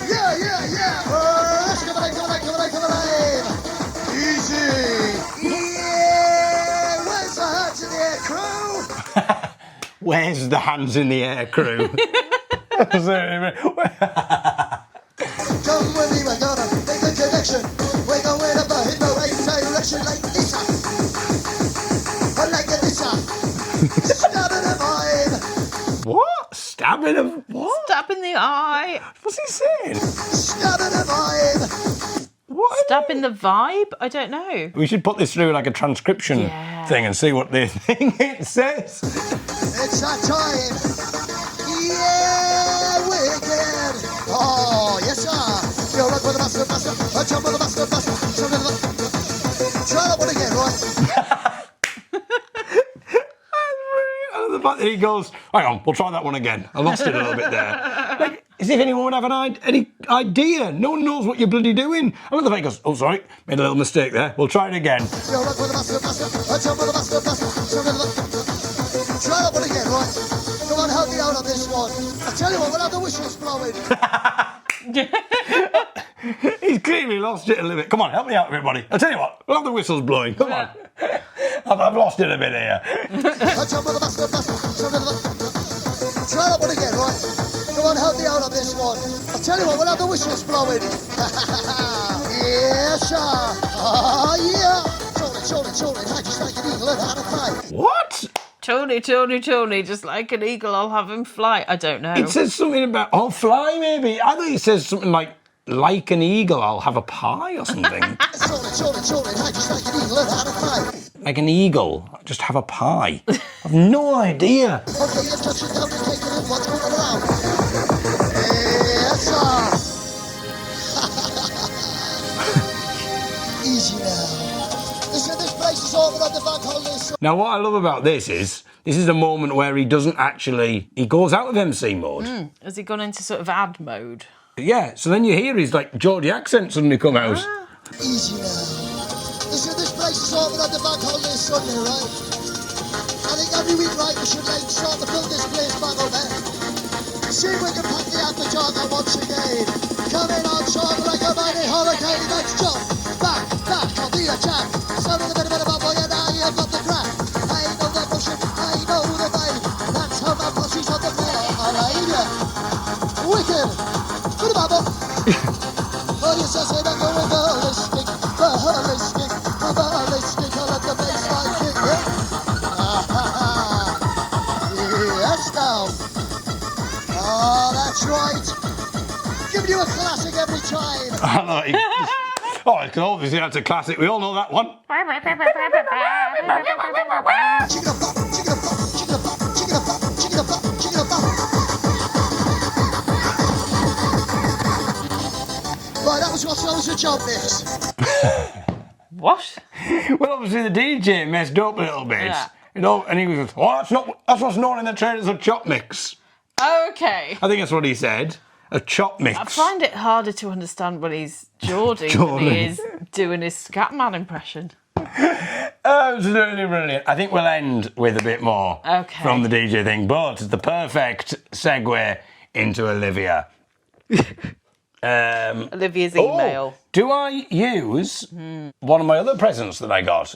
Yeah. Come on. Easy. Yeah. Where's the hands in the air crew? Where's the hands in the air crew? Come with me, we're gonna make a connection. We're going up a hit the right direction like this. I like it this. Stabbing a vibe. What? Stabbing him? What? Stab in the eye. What's he saying? Stabbing a vibe. What? Stab in the vibe? I don't know. We should put this through like a transcription thing and see what the thing it says. It's that time. Yeah, wicked. Oh, yes, sir. You're right with the master. I jump with the master. Try that one again, right? I love the fact that he goes, hang on, we'll try that one again. I lost it a little bit there. Like, as if anyone would have any idea. No one knows what you're bloody doing. I love the fact he goes, oh, sorry, made a little mistake there. We'll try it again. You're right with the master. I jump with the master. Try that one again, right? Come on, help me out on this one. I tell you what, we'll have the whistles blowing. He's clearly lost it a little bit. Come on, help me out, everybody. I'll tell you what, we'll have the whistles blowing. Come on. I've lost it a bit here. I jump with the master. Try that one again, right? Come on, help me out on this one. I tell you what, we'll have the whistles blowing. Yes, sir. Oh, yeah. Totally. I just like an eagle and how to fly. What? Tony, just like an eagle, I'll have him fly. I don't know. It says something about, oh, fly maybe. I think it says something like an eagle, I'll have a pie or something. Totally. I just like an eagle and how to fly. Like an eagle, just have a pie. I've no idea. Okay, let's touch it down and take it in. What's going around? Yes, sir. Easy now. Listen, this place is over on the bank holiday. Now, what I love about this is a moment where he doesn't actually, he goes out of MC mode. Has he gone into sort of ad mode? Yeah, so then you hear his like Geordie accent suddenly come out. Easy now. Listen, this place is over on the bank holiday Sunday, right? I think every week, right, we should start to build this place back up there. See if we can pack the after once again. Coming on short like a mighty hurricane. Let's jump back, I'll be a champ. Sounding a bit about boy and I've got the crack. I know the motion, I know the vibe. That's how my pussy's on the floor. Alright, wicked. Good bubble. Audience says they don't go ballistic. Ballistic. I'll let the bassline kick, yeah? Yes, now. Oh, that's right. Giving you a classic every time. Because obviously that's a classic. We all know that one. Right, that was a job mix. What? Well, obviously the DJ messed up a little bit. Yeah. You know, and he goes, oh, that's what's known in the trade as a chop mix. Okay. I think that's what he said. A chop mix. I find it harder to understand when he's Geordie than he is doing his Scatman impression. Absolutely brilliant. I think we'll end with a bit more from the DJ thing, but it's the perfect segue into Olivia. Olivia's email. Do I use one of my other presents that I got?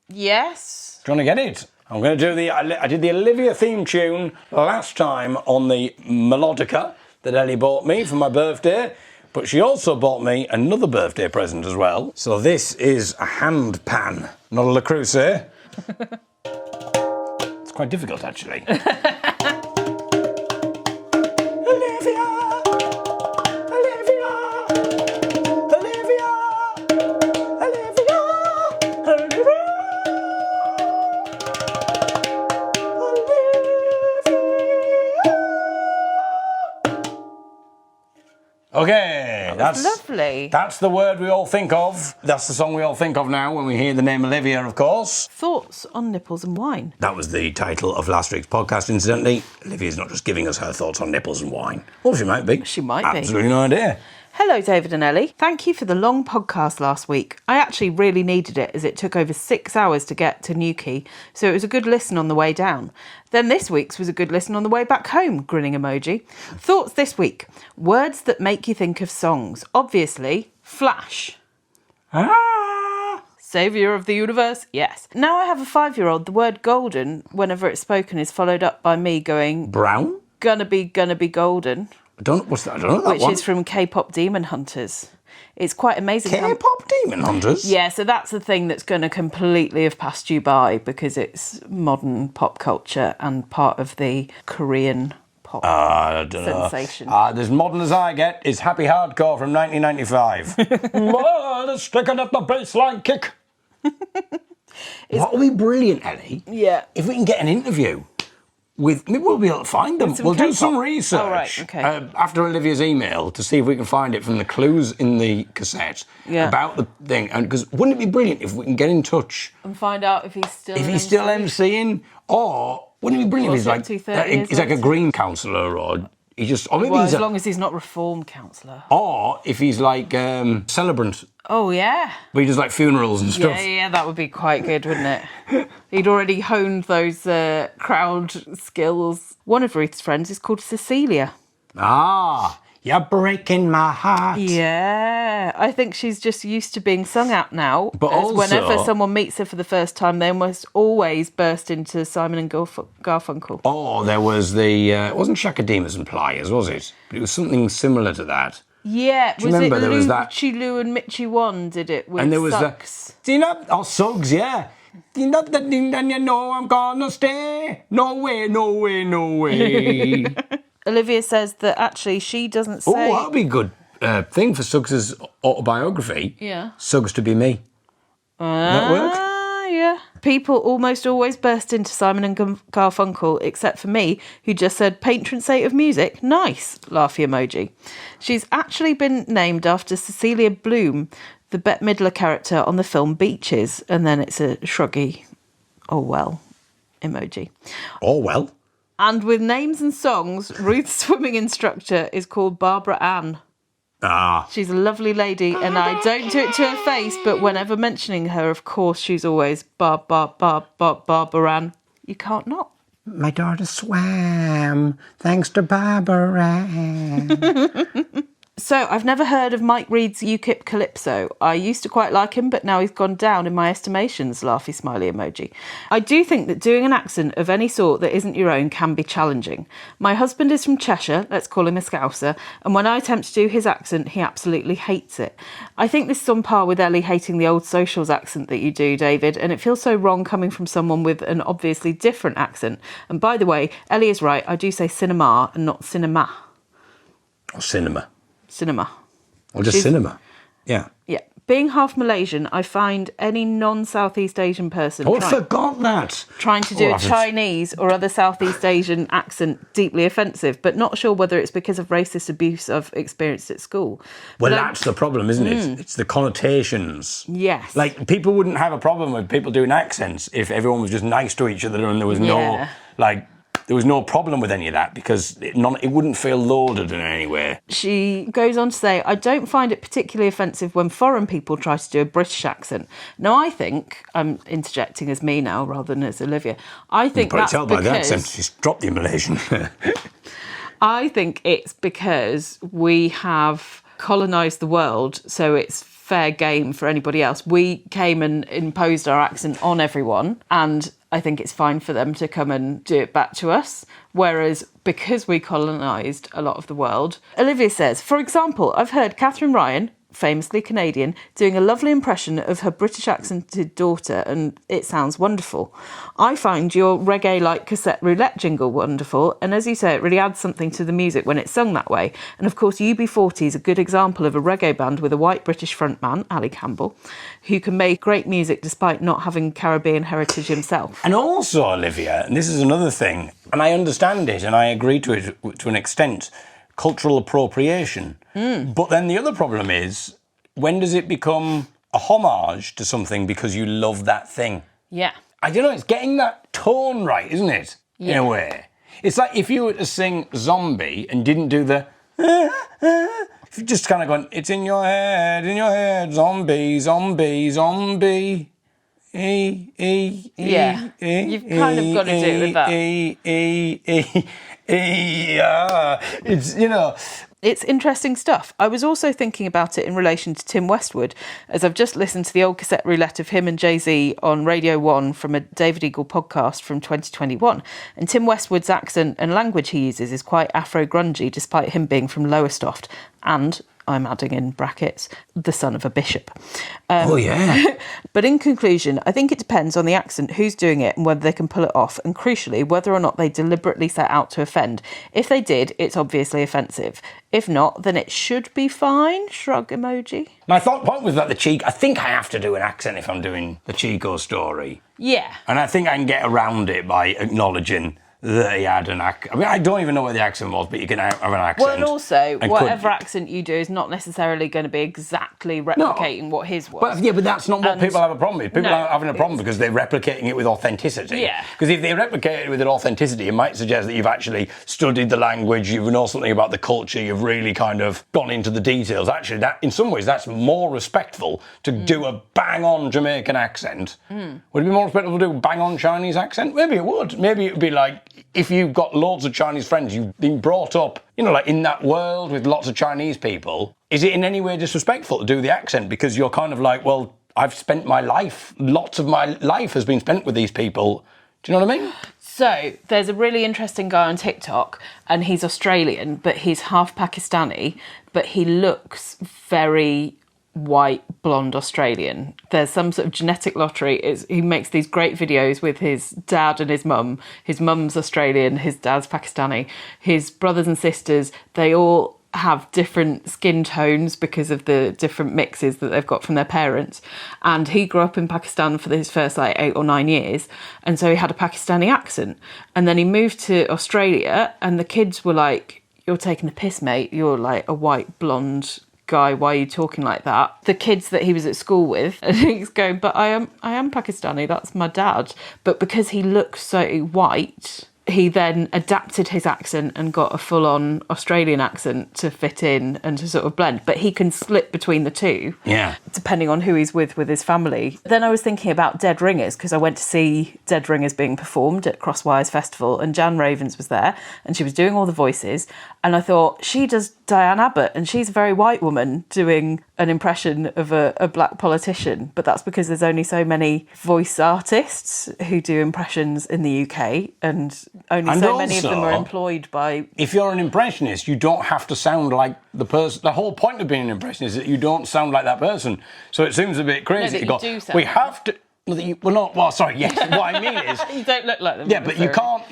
Yes. Do you want to get it? I'm going to do I did the Olivia theme tune last time on the melodica that Ellie bought me for my birthday, but she also bought me another birthday present as well. So this is a hand pan, not a Le Creuset. It's quite difficult, actually. Okay. That's lovely. That's the word we all think of. That's the song we all think of now when we hear the name Olivia, of course. Thoughts on nipples and wine? That was the title of last week's podcast, incidentally. Olivia's not just giving us her thoughts on nipples and wine. Well, she might be. She might be. Absolutely no idea. Hello, David and Ellie. Thank you for the long podcast last week. I actually really needed it as it took over 6 hours to get to Newquay, so it was a good listen on the way down. Then this week's was a good listen on the way back home, grinning emoji. Thoughts this week. Words that make you think of songs. Obviously, Flash. Saviour of the universe, yes. Now I have a 5-year-old, the word golden, whenever it's spoken, is followed up by me going... Brown? Gonna be golden. I don't know that Which one. is from K-pop Demon Hunters. It's quite amazing. K-pop Demon Hunters? Yeah, so that's the thing that's going to completely have passed you by because it's modern pop culture and part of the Korean pop sensation. As modern as I get is Happy Hardcore from 1995. Let's stick it at the baseline kick. What would be brilliant, Ellie? Yeah. If we can get an interview with... Maybe we'll be able to find them. We'll do some research after Olivia's email to see if we can find it from the clues in the cassette about the thing. And because wouldn't it be brilliant if we can get in touch and find out if he's still MCing, or wouldn't it be brilliant if he's like a green counsellor, or he just, or maybe as long as he's not reform counsellor, or if he's like celebrant. Oh yeah, where he does like funerals and stuff. Yeah, that would be quite good, wouldn't it? He'd already honed those crowd skills. One of Ruth's friends is called Cecilia. You're breaking my heart. Yeah, I think she's just used to being sung at now. But also, whenever someone meets her for the first time, they almost always burst into Simon and Garfunkel. Oh, there was it wasn't Shakademus and Pliers, was it? But it was something similar to that. Yeah, do you remember there was that? Mitchie Lou and Mitchie One did it with and there was Suggs. Do you know? Oh, Suggs, yeah. Do you know that thing? Then you know I'm gonna stay. No way, no way, no way. Olivia says that actually she doesn't say... Oh, that'd be a good thing for Suggs' autobiography. Yeah. Suggs to be me. Does that work? Yeah. People almost always burst into Simon and Garfunkel, except for me, who just said patron saint of music. Nice. Laughy emoji. She's actually been named after Cecilia Bloom, the Bette Midler character on the film Beaches, and then it's a shruggy, oh well, emoji. Oh well. And with names and songs, Ruth's swimming instructor is called Barbara Ann. She's a lovely lady, and I don't do it to her face, but whenever mentioning her, of course, she's always Barbara Ann. You can't not. My daughter swam, thanks to Barbara Ann. So, I've never heard of Mike Reed's UKIP Calypso. I used to quite like him, but now he's gone down in my estimations, laughy smiley emoji. I do think that doing an accent of any sort that isn't your own can be challenging. My husband is from Cheshire, let's call him a Scouser, and when I attempt to do his accent, he absolutely hates it. I think this is on par with Ellie hating the old socials accent that you do, David, and it feels so wrong coming from someone with an obviously different accent. And by the way, Ellie is right, I do say cinema and not cinema. Or cinema. Cinema. Or just cinema. Yeah. Yeah. Being half Malaysian, I find any non-Southeast Asian person... I forgot that. ...trying to do a Chinese or other Southeast Asian accent deeply offensive, but not sure whether it's because of racist abuse I've experienced at school. Well, that's the problem, isn't it? It's the connotations. Yes. Like, people wouldn't have a problem with people doing accents if everyone was just nice to each other and there was there was no problem with any of that because it wouldn't feel loaded in any way. She goes on to say, I don't find it particularly offensive when foreign people try to do a British accent. Now, I think, I'm interjecting as me now rather than as Olivia, I think that's because... You can probably tell by the accent, she's dropped the Malaysian. I think it's because we have colonised the world, so it's fair game for anybody else. We came and imposed our accent on everyone, and I think it's fine for them to come and do it back to us. Whereas because we colonised a lot of the world, Olivia says, for example, I've heard Catherine Ryan, famously Canadian, doing a lovely impression of her British accented daughter, and it sounds wonderful. I find your reggae-like Cassette Roulette jingle wonderful, and as you say, it really adds something to the music when it's sung that way. And of course, UB40 is a good example of a reggae band with a white British frontman, Ali Campbell, who can make great music despite not having Caribbean heritage himself. And also, Olivia, and this is another thing, and I understand it, and I agree to it to an extent, cultural appropriation. But then the other problem is, when does it become a homage to something because you love that thing? Yeah. I don't know, it's getting that tone right, isn't it? In a way. It's like if you were to sing Zombie and didn't do the... If you just kind of gone, it's in your head, zombie, zombie, zombie. Yeah. You've kind of got to do it with that. It's, you know... It's interesting stuff. I was also thinking about it in relation to Tim Westwood, as I've just listened to the old cassette roulette of him and Jay-Z on Radio 1 from a David Eagle podcast from 2021. And Tim Westwood's accent and language he uses is quite Afro-grungy, despite him being from Lowestoft and, I'm adding in brackets, the son of a bishop. Oh, yeah. But in conclusion, I think it depends on the accent, who's doing it and whether they can pull it off, and crucially, whether or not they deliberately set out to offend. If they did, it's obviously offensive. If not, then it should be fine. Shrug emoji. My thought point was that the cheek, I think I have to do an accent if I'm doing the Chico story. Yeah. And I think I can get around it by acknowledging that he had an accent. I mean, I don't even know what the accent was, but you can have an accent. Well, and also, whatever accent you do is not necessarily going to be exactly replicating what his was. But that's not what people have a problem with. People are having a problem because they're replicating it with authenticity. Yeah. Because if they replicate it with an authenticity, it might suggest that you've actually studied the language, you know something about the culture, you've really kind of gone into the details. Actually, that in some ways, that's more respectful to do a bang-on Jamaican accent. Would it be more respectful to do a bang-on Chinese accent? Maybe it would. Maybe it would be like, if you've got loads of Chinese friends, you've been brought up, you know, like in that world with lots of Chinese people, is it in any way disrespectful to do the accent? Because you're kind of like, well, I've spent my life, lots of my life has been spent with these people. Do you know what I mean? So, there's a really interesting guy on TikTok, and he's Australian, but he's half Pakistani, but he looks very white, blonde Australian. There's some sort of genetic lottery. He makes these great videos with his dad and his mum. His mum's Australian, his dad's Pakistani. His brothers and sisters, they all have different skin tones because of the different mixes that they've got from their parents. And he grew up in Pakistan for his first 8 or 9 years, and so he had a Pakistani accent. And then he moved to Australia, and the kids were like, "You're taking the piss, mate. You're like a white blonde guy, why are you talking like that?" The kids that he was at school with, and he's going, "But I am Pakistani, that's my dad." But because he looks so white, he then adapted his accent and got a full-on Australian accent to fit in and to sort of blend. But he can slip between the two, depending on who he's with his family. Then I was thinking about Dead Ringers, because I went to see Dead Ringers being performed at Crosswires Festival, and Jan Ravens was there, and she was doing all the voices. And I thought, she does Diane Abbott, and she's a very white woman doing an impression of a black politician. But that's because there's only so many voice artists who do impressions in the UK, and only so many of them are employed by... If you're an impressionist, you don't have to sound like the person. The whole point of being an impressionist is that you don't sound like that person. So it seems a bit crazy. No, you do sound we have to... Yes. What I mean is... You don't look like them. Yeah, but you can't...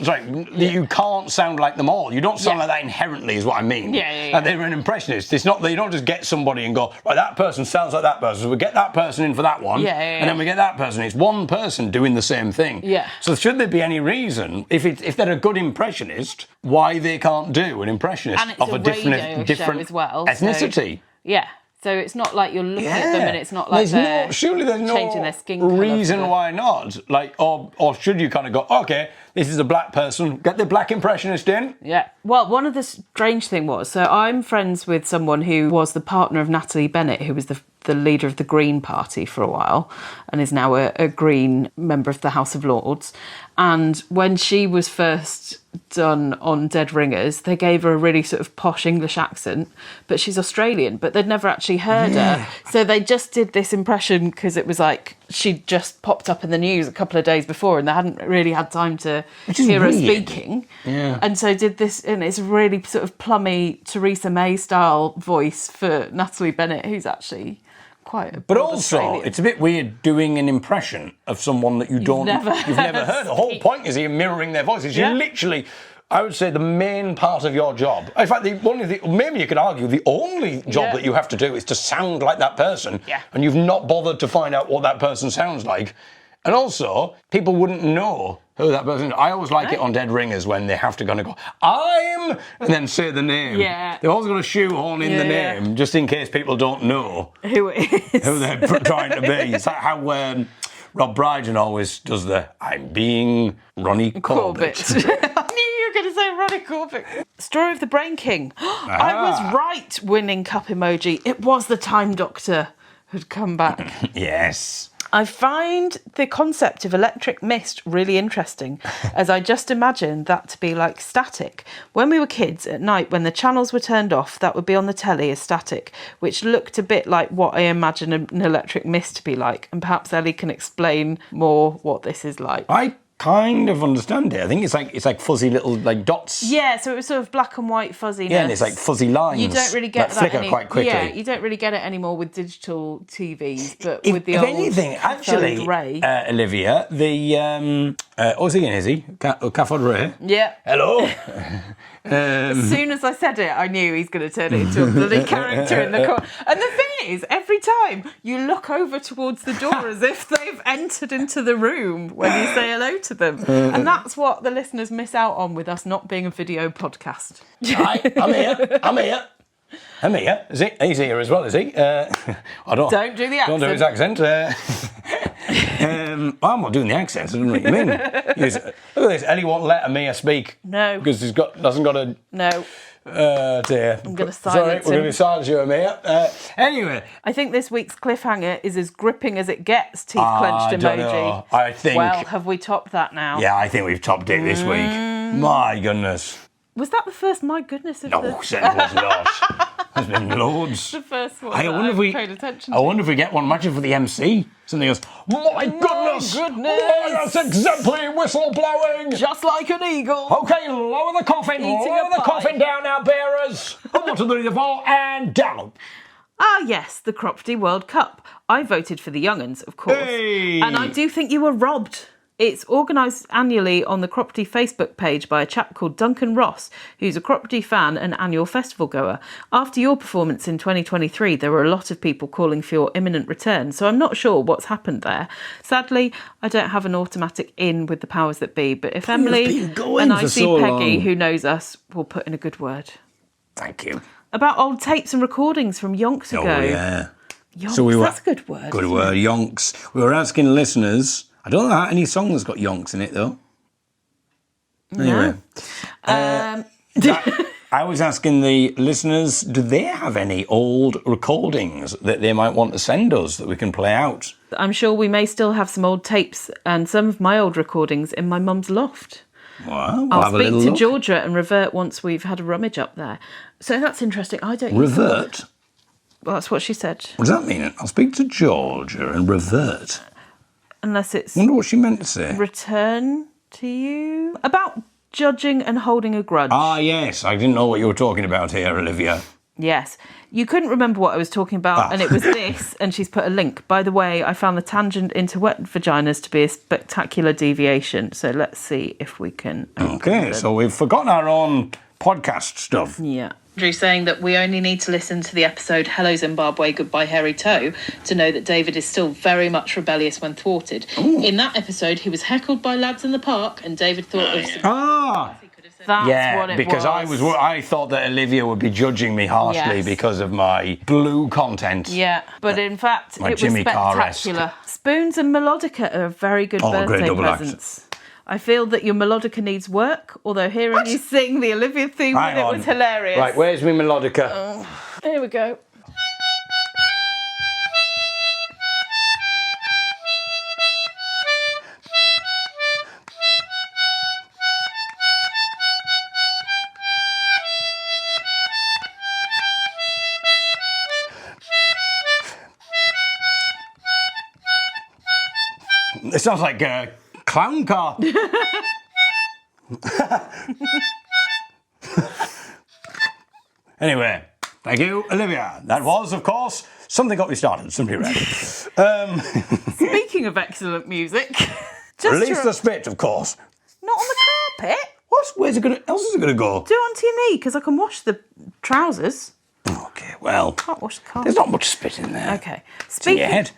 You can't sound like them all. You don't sound like that inherently, is what I mean. Yeah. And they're an impressionist. It's not... You don't just get somebody and go, right, that person sounds like that person, so we get that person in for that one, and then we get that person. It's one person doing the same thing. Yeah. So should there be any reason, if they're a good impressionist, why they can't do an impressionist of a different as well, ethnicity? So, yeah. So it's not like you're looking at them and it's not like surely there's changing their skin colour. Reason why not? Like, or should you kind of go, okay, this is a black person, get the black impressionist in? Yeah. Well, one of the strange thing was, so I'm friends with someone who was the partner of Natalie Bennett, who was the leader of the Green Party for a while, and is now a Green member of the House of Lords. And when she was first done on Dead Ringers, they gave her a really sort of posh English accent, but she's Australian, but they'd never actually heard her. So they just did this impression because it was like she'd just popped up in the news a couple of days before and they hadn't really had time to hear her speaking. Yeah. And so did this, and it's a really sort of plummy Theresa May style voice for Natalie Bennett, who's actually quite a But also, Australian. It's a bit weird doing an impression of someone that you've never heard. The whole point is you're mirroring their voices. You literally, I would say, the main part of your job. In fact, maybe you could argue the only job that you have to do is to sound like that person, and you've not bothered to find out what that person sounds like. And also, people wouldn't know who that person is. I always like it on Dead Ringers when they have to kind of go, I'm, and then say the name. Yeah. They've always got to shoehorn in the name, just in case people don't know Who it is. who they're trying to be. It's like how Rob Brydon always does the, I'm being Ronnie Corbett. I knew you were going to say Ronnie Corbett. Story of the Brain King. I was right, winning cup emoji. It was the Time Doctor who'd come back. Yes. I find the concept of electric mist really interesting, as I just imagined that to be like static. When we were kids, at night, when the channels were turned off, that would be on the telly as static, which looked a bit like what I imagine an electric mist to be like. And perhaps Ellie can explain more what this is like. I kind of understand it. I think it's like fuzzy little like dots. Yeah, so it was sort of black and white fuzziness. Yeah, and it's like fuzzy lines. You don't really get that that flicker quite quickly. Yeah, you don't really get it anymore with digital TVs, but If, with the if old anything, actually, ray. Olivia, the what's he in? Is he Cafford Ray? Yeah. Hello. As soon as I said it, I knew he's going to turn it into a bloody character in the corner. And the thing is, every time you look over towards the door as if they've entered into the room when you say hello to them. And that's what the listeners miss out on with us not being a video podcast. Hi, I'm here. I'm here. Is he? He's here as well, is he? I don't do the accent. Don't do his accent. I'm not doing the accent. I don't know what you mean. Look at this. Ellie won't let Amir speak. No. Because he's hasn't got a. No. Dear. I'm going to Sorry, silence we're going him. to silence you, Amir. Anyway. I think this week's cliffhanger is as gripping as it gets, teeth clenched I don't emoji. know. I think. Well, have we topped that now? Yeah, I think we've topped it this week. My goodness. Was that the first my goodness of No, the... certainly was not. There's been loads. the first one I that wonder if we. paid attention I to? wonder if we get one. Imagine for the MC. Something goes. My goodness! goodness. Oh, that's exemplary whistle blowing. Just like an eagle. Okay, lower the coffin. Eating Lower a the pie. coffin down now, bearers. 1, 2, 3, 4, and down. Ah, yes, the Cropty World Cup. I voted for the Young'uns, of course. Hey. And I do think you were robbed. It's organised annually on the Cropty Facebook page by a chap called Duncan Ross, who's a Cropty fan and annual festival goer. After your performance in 2023, there were a lot of people calling for your imminent return, so I'm not sure what's happened there. Sadly, I don't have an automatic in with the powers that be, but if Emily been going and I for see so Peggy, long. who knows us, will put in a good word. Thank you. About old tapes and recordings from yonks ago. Oh, yeah. Yonks, So we were- that's a good word. Good isn't word, it? yonks. We were asking listeners. I don't know how any song that's got yonks in it, though. Anyway. I was asking the listeners, do they have any old recordings that they might want to send us that we can play out? I'm sure we may still have some old tapes and some of my old recordings in my mum's loft. Well, we'll I'll have a little speak to look. Georgia and revert once we've had a rummage up there. So that's interesting. I don't use the word. Revert? Well, that's what she said. What does that mean? I'll speak to Georgia and revert. Unless it's Wonder what she meant to say. return to you. About judging and holding a grudge. Ah, yes. I didn't know what you were talking about here, Olivia. Yes. You couldn't remember what I was talking about, and it was this, and she's put a link. By the way, I found the tangent into wet vaginas to be a spectacular deviation, so let's see if we can... Okay, so we've forgotten our own podcast stuff. Yeah. Andrew saying that we only need to listen to the episode Hello Zimbabwe, Goodbye Hairy Toe to know that David is still very much rebellious when thwarted. In that episode, he was heckled by lads in the park, and David thought of... Ah! That's Yeah, what it because was. I thought that Olivia would be judging me harshly Yes. because of my blue content. Yeah, but in fact, My it was Jimmy Carr-esque. spectacular. Spoons and melodica are very good Oh, great birthday double act. presents. I feel that your melodica needs work, although hearing you sing the Olivia theme Hang with it on. was hilarious. Right, where's my melodica? Here we go. It sounds like a clown car. Anyway, thank you, Olivia. That was, of course, Something Got Me Started, Simply Red. Speaking of excellent music, just Release to- the spit, of course. not on the carpet. What? Where's it gonna? Else is it gonna go? Do it onto your knee, because I can wash the trousers. Okay, well, Can't wash the carpet. there's not much spit in there. Okay. It's in your head.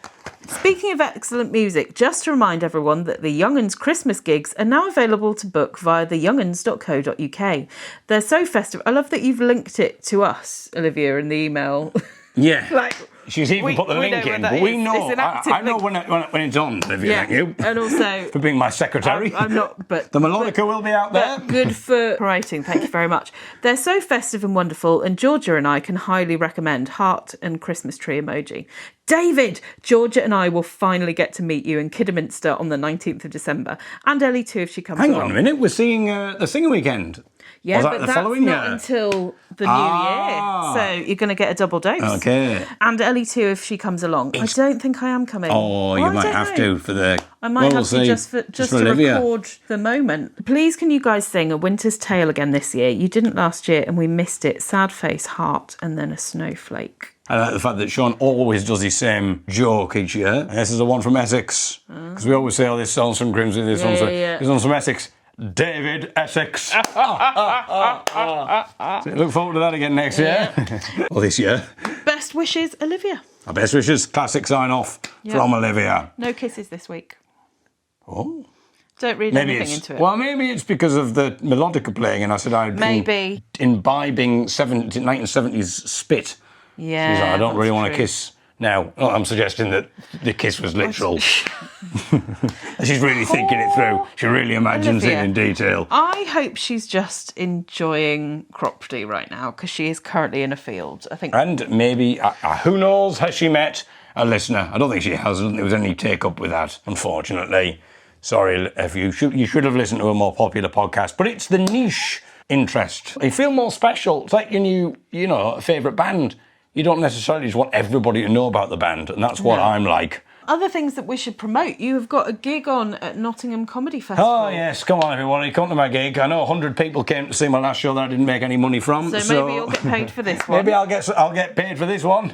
Speaking of excellent music, just to remind everyone that the Young'uns Christmas gigs are now available to book via theyoung'uns.co.uk. They're so festive. I love that you've linked it to us, Olivia, in the email. Yeah. She's even put the link in, but we know. I know when it's on, Olivia, thank you. And also... for being my secretary. I'm not, but... The melodica will be out there. Good for writing, thank you very much. They're so festive and wonderful, and Georgia and I can highly recommend heart and Christmas tree emoji. David! Georgia and I will finally get to meet you in Kidderminster on the 19th of December. And Ellie too, if she comes along. Hang on a minute, we're seeing the Singer Weekend. Yeah, but that's not until the new year. So you're going to get a double dose. Okay. And Ellie too, if she comes along. I don't think I am coming. Oh, you might have to for the... I might have to just to Olivia. record the moment. Please can you guys sing A Winter's Tale again this year? You didn't last year and we missed it. Sad face, heart, and then a snowflake. I like the fact that Sean always does his same joke each year. And this is the one from Essex. Because we always say, oh, this song's from Grimsby, this one's from Essex. David Essex. So look forward to that again next year. Or this year. Best wishes, Olivia. Our best wishes, classic sign-off from Olivia. No kisses this week. Oh. Don't read anything into it. Well, maybe it's because of the melodica playing, and I said I'd been imbibing 1970s spit. Yeah. She's like, I don't really want to kiss now. Well, I'm suggesting that the kiss was literal. She's really thinking it through. She really imagines it in detail. I hope she's just enjoying Cropley right now because she is currently in a field, I think. And maybe, who knows, has she met a listener? I don't think she has. I don't think there was any take-up with that, unfortunately. Sorry, if you should have listened to a more popular podcast. But it's the niche interest. You feel more special. It's like your new, favourite band. You don't necessarily just want everybody to know about the band, and that's what I'm like. Other things that we should promote. You have got a gig on at Nottingham Comedy Festival. Oh, yes. Come on, everybody. Come to my gig. I know 100 people came to see my last show that I didn't make any money from. So maybe you'll get paid for this one. Maybe I'll get paid for this one.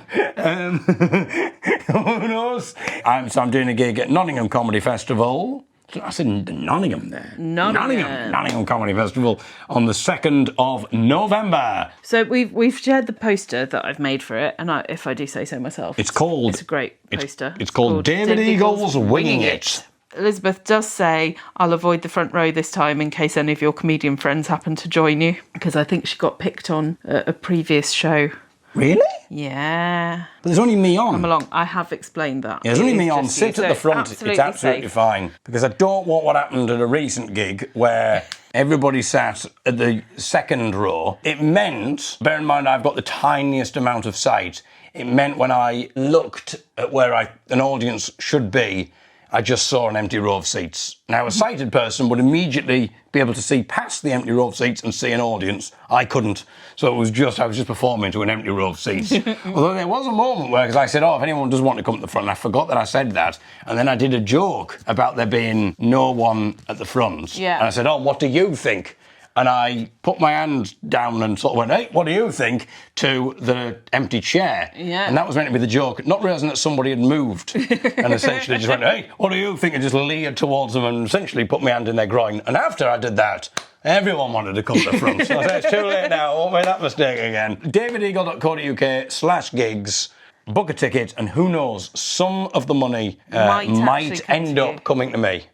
Who knows? I'm doing a gig at Nottingham Comedy Festival. I said Nottingham there. Nottingham Comedy Festival on the 2nd of November. So we've shared the poster that I've made for it, and if I do say so myself, it's a great poster. It's called David Eagle's Winging It. Elizabeth does say, I'll avoid the front row this time in case any of your comedian friends happen to join you, because I think she got picked on a previous show. Really? Yeah. But there's only me on. Come along. I have explained that. Yeah, there's only me on. Sit at the front. It's absolutely fine. Because I don't want what happened at a recent gig where everybody sat at the second row. It meant, bear in mind I've got the tiniest amount of sight, it meant when I looked at where an audience should be, I just saw an empty row of seats. Now, a sighted person would immediately be able to see past the empty row of seats and see an audience. I couldn't. So I was just performing to an empty row of seats. Although there was a moment where, because I said, if anyone does want to come to the front, and I forgot that I said that. And then I did a joke about there being no one at the front. Yeah. And I said, what do you think? And I put my hand down and sort of went, hey, what do you think? To the empty chair. Yeah. And that was meant to be the joke, not realising that somebody had moved. And essentially just went, hey, what do you think? And just leered towards them and essentially put my hand in their groin. And after I did that, everyone wanted to come to the front. So I said, it's too late now, I won't make that mistake again. davideagle.co.uk/gigs. Book a ticket, and who knows, some of the money might end up coming to me.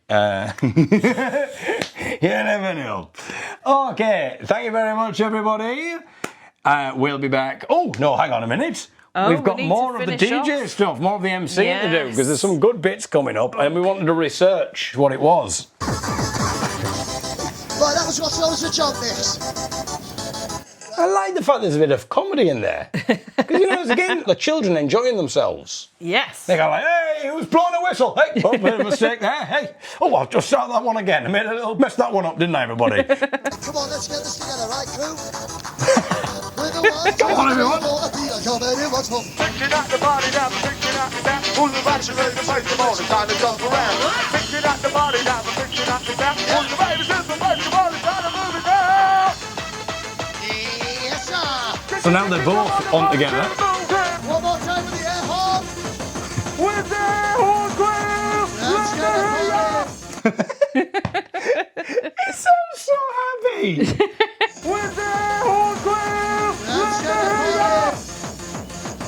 You never know. Okay, thank you very much, everybody. We'll be back. Oh, no, hang on a minute. We've got more of the DJ stuff, more of the MC to do, because there's some good bits coming up, and we wanted to research what it was. Right, that was what I was a job, this. I like the fact there's a bit of comedy in there. Because, again, the children enjoying themselves. Yes. They go like, hey, who's blowing a whistle? Hey, bit of a mistake there. Hey, I'll just start that one again. I messed that one up, didn't I, everybody? Come on, let's get this together, right, crew? Come on, everyone. Picking out the body down, picking out the back. Who's the baby ready to fight the morning? Time to jump around. Picking out the body down, picking out the back. Who's the baby ready to fight the morning? Time to move it down. Yes, sir. So now they're both on together. One more time with the air horn. With the air horn, crew. Let's get it party. It sounds so happy. With the air horn, crew. Let's get it party.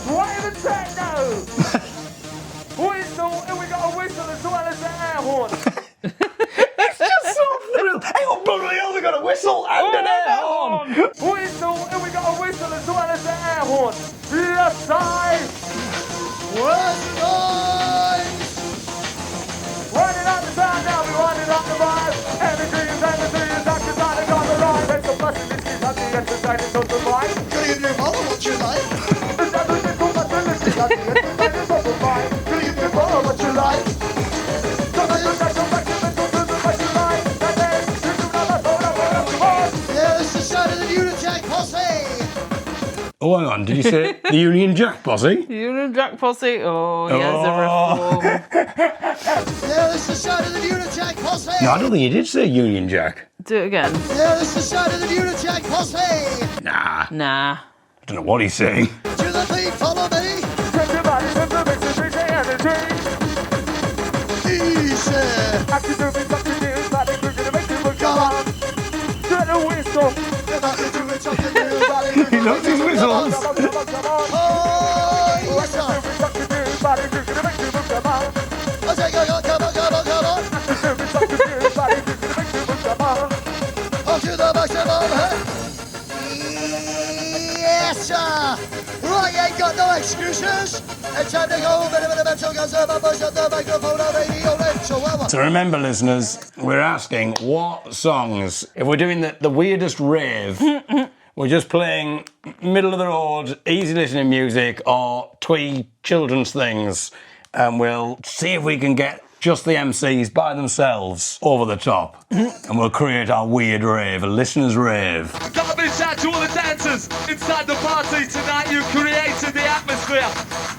Play the techno. With no got me and the man is open mind. Gonna give you more what you like. Don't let you back, don't back, don't do what you like. And then you do not like what you want. Yeah, this is the sound of the Unitech Posse. Oh, hang on. Did you say the Union Jack posse? Union Jack Posse. Oh, yes, a reform. Yeah, this is the sound of the Unitech Posse. No, I don't think you did say Union Jack. Do it again. Yeah, this is the sound of the Unitech Posse. Nah. Nah. I don't know what he's saying. To the beat, follow me. Set your body to the mix and bring the energy. Easy. After doing something new, body quick to make you move your arm. Get a whistle. If I could do it something new, body He loves his whistles. oh, yes, sir. I'll take a go, come on, come on, come on. Up to the maximum, hey. Yes, sir. Right, you ain't got no excuses. It's time to go. Bit of the mental guns up, push up the microphone on radio rental. So remember, listeners, we're asking what songs, if we're doing the weirdest rave, we're just playing middle of the road, easy listening music or twee children's things, and we'll see if we can get just the MCs by themselves over the top, and we'll create our weird rave, a listener's rave. Got a big shout to all the dancers inside the party tonight. You created the atmosphere.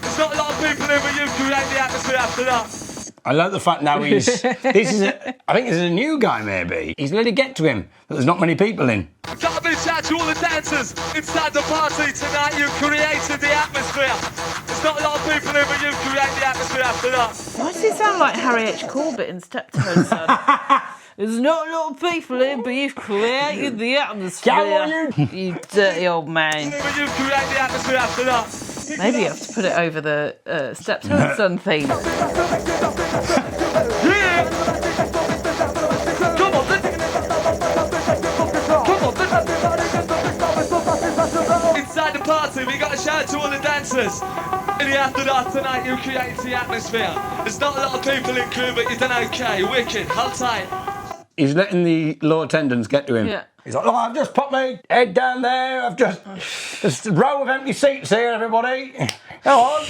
There's not a lot of people here, but you create the atmosphere after that. I like the fact now I think this is a new guy maybe. He's let it get to him that there's not many people in. Got a big shout to all the dancers inside the party tonight. You created the atmosphere. There's not a lot of people here, but you create the atmosphere after that. Why does he sound like Harry H. Corbett in Steptoe Son? There's not a lot of people here, but you've created the atmosphere. Come on, you dirty old man. But you create the atmosphere after that. Maybe you have to put it over the Steptoe Son theme. Yeah. Come on, then. Come on, then. Inside the party, we got a shout to all the dancers. In the after dark tonight, you created the atmosphere. There's not a lot of people in crew, but you've done okay. Wicked. Hold tight. He's letting the low attendants get to him. Yeah. He's like, oh, I've just put my head down there. There's a row of empty seats here, everybody. Come on.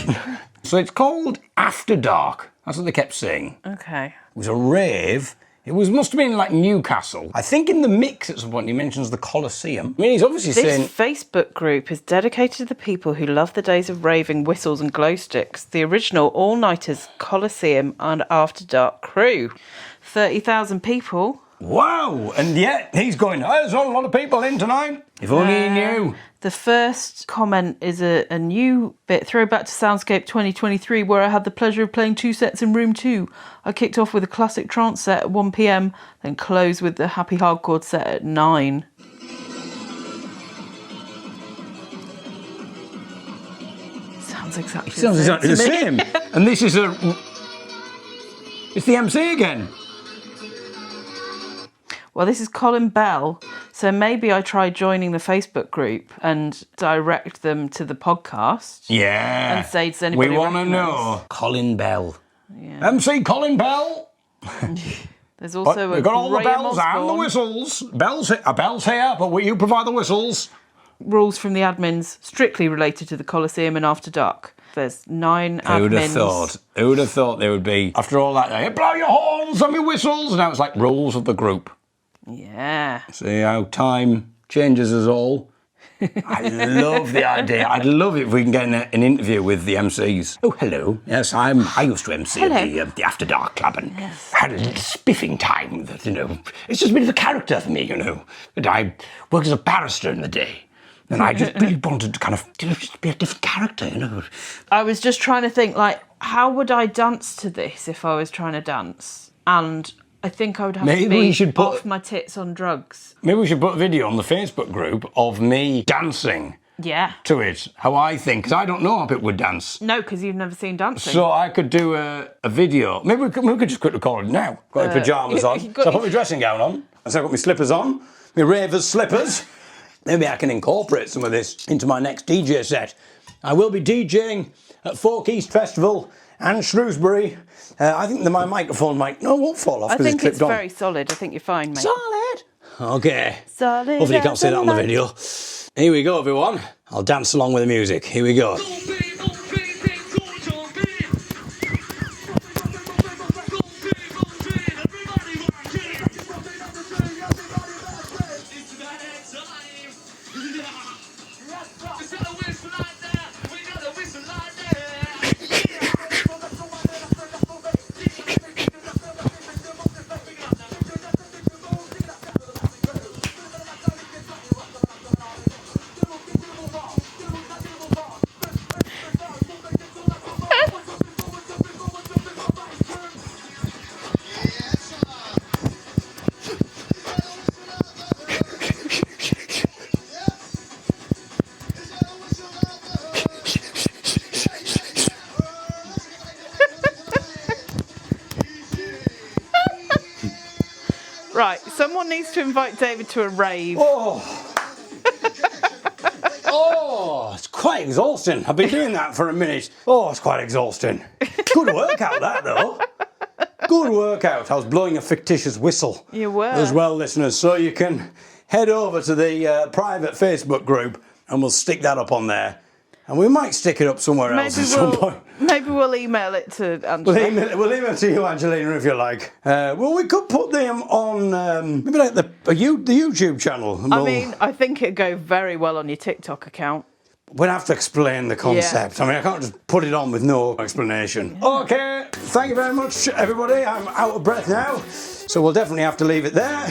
So it's called After Dark. That's what they kept saying. Okay. It was a rave. It must have been like Newcastle. I think in the mix at some point he mentions the Colosseum. I mean, he's obviously This saying... Facebook group is dedicated to the people who love the days of raving, whistles and glow sticks. The original all-nighters, Colosseum and After Dark crew. 30,000 people. Wow! And yet he's going, oh, there's not a lot of people in tonight. If only he knew. The first comment is a new bit, throwback to Soundscape 2023, where I had the pleasure of playing 2 sets in room 2. I kicked off with a classic trance set at 1 p.m, then closed with the happy hardcore set at 9. Sounds exactly The same. And this is it's the MC again. Well, this is Colin Bell, so maybe I try joining the Facebook group and direct them to the podcast. Yeah. And say, does anybody we want to recognise? know. Colin Bell. Yeah. MC Colin Bell. There's also We've got all the Graham bells and the Osborne. whistles. Bells here, but will you provide the whistles? Rules from the admins strictly related to the Colosseum and After Dark. There's 9 admins. Who would have thought there would be, after all that, hey, blow your horns and your whistles. Now it's like rules of the group. Yeah. See how time changes us all. I love the idea. I'd love it if we can get an interview with the MCs. Oh, hello. Yes, I used to MC at the After Dark Club and had a little spiffing time that, it's just a bit of a character for me, But I worked as a barrister in the day. And I just really wanted to kind of just be a different character, I was just trying to think, how would I dance to this if I was trying to dance? And I think I would have to be off my tits on drugs. Maybe we should put a video on the Facebook group of me dancing to it, how I think, because I don't know how people would dance. No, because you've never seen dancing. So I could do a video. Maybe we could just quick record it now. Got my pyjamas on. So I put my dressing gown on. So I got my slippers on, my Ravers slippers. Maybe I can incorporate some of this into my next DJ set. I will be DJing at Folk East Festival and Shrewsbury. I think that my microphone won't fall off. I think it's on. very solid. I think you're fine, mate. Solid? Okay. Solid. Hopefully you can't see that on the video. Here we go, everyone. I'll dance along with the music. Here we go. Right, someone needs to invite David to a rave. Oh, it's quite exhausting. I've been doing that for a minute. Oh, it's quite exhausting. Good workout, that, though. Good workout. I was blowing a fictitious whistle. You were. As well, listeners. So you can head over to the private Facebook group and we'll stick that up on there. And we might stick it up somewhere else at some point. Maybe we'll email it to Angelina. We'll email it to you, Angelina, if you like. Well, we could put them on maybe like the YouTube channel. I mean, I think it'd go very well on your TikTok account. We'll have to explain the concept. Yeah. I mean, I can't just put it on with no explanation. Yeah. Okay, thank you very much, everybody. I'm out of breath now, so we'll definitely have to leave it there.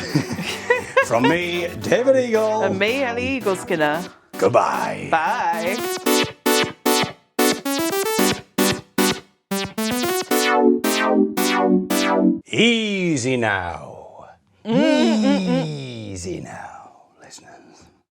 From me, David Eagle. And me, Ellie Eagle Skinner. Goodbye. Bye. Easy now. Easy now.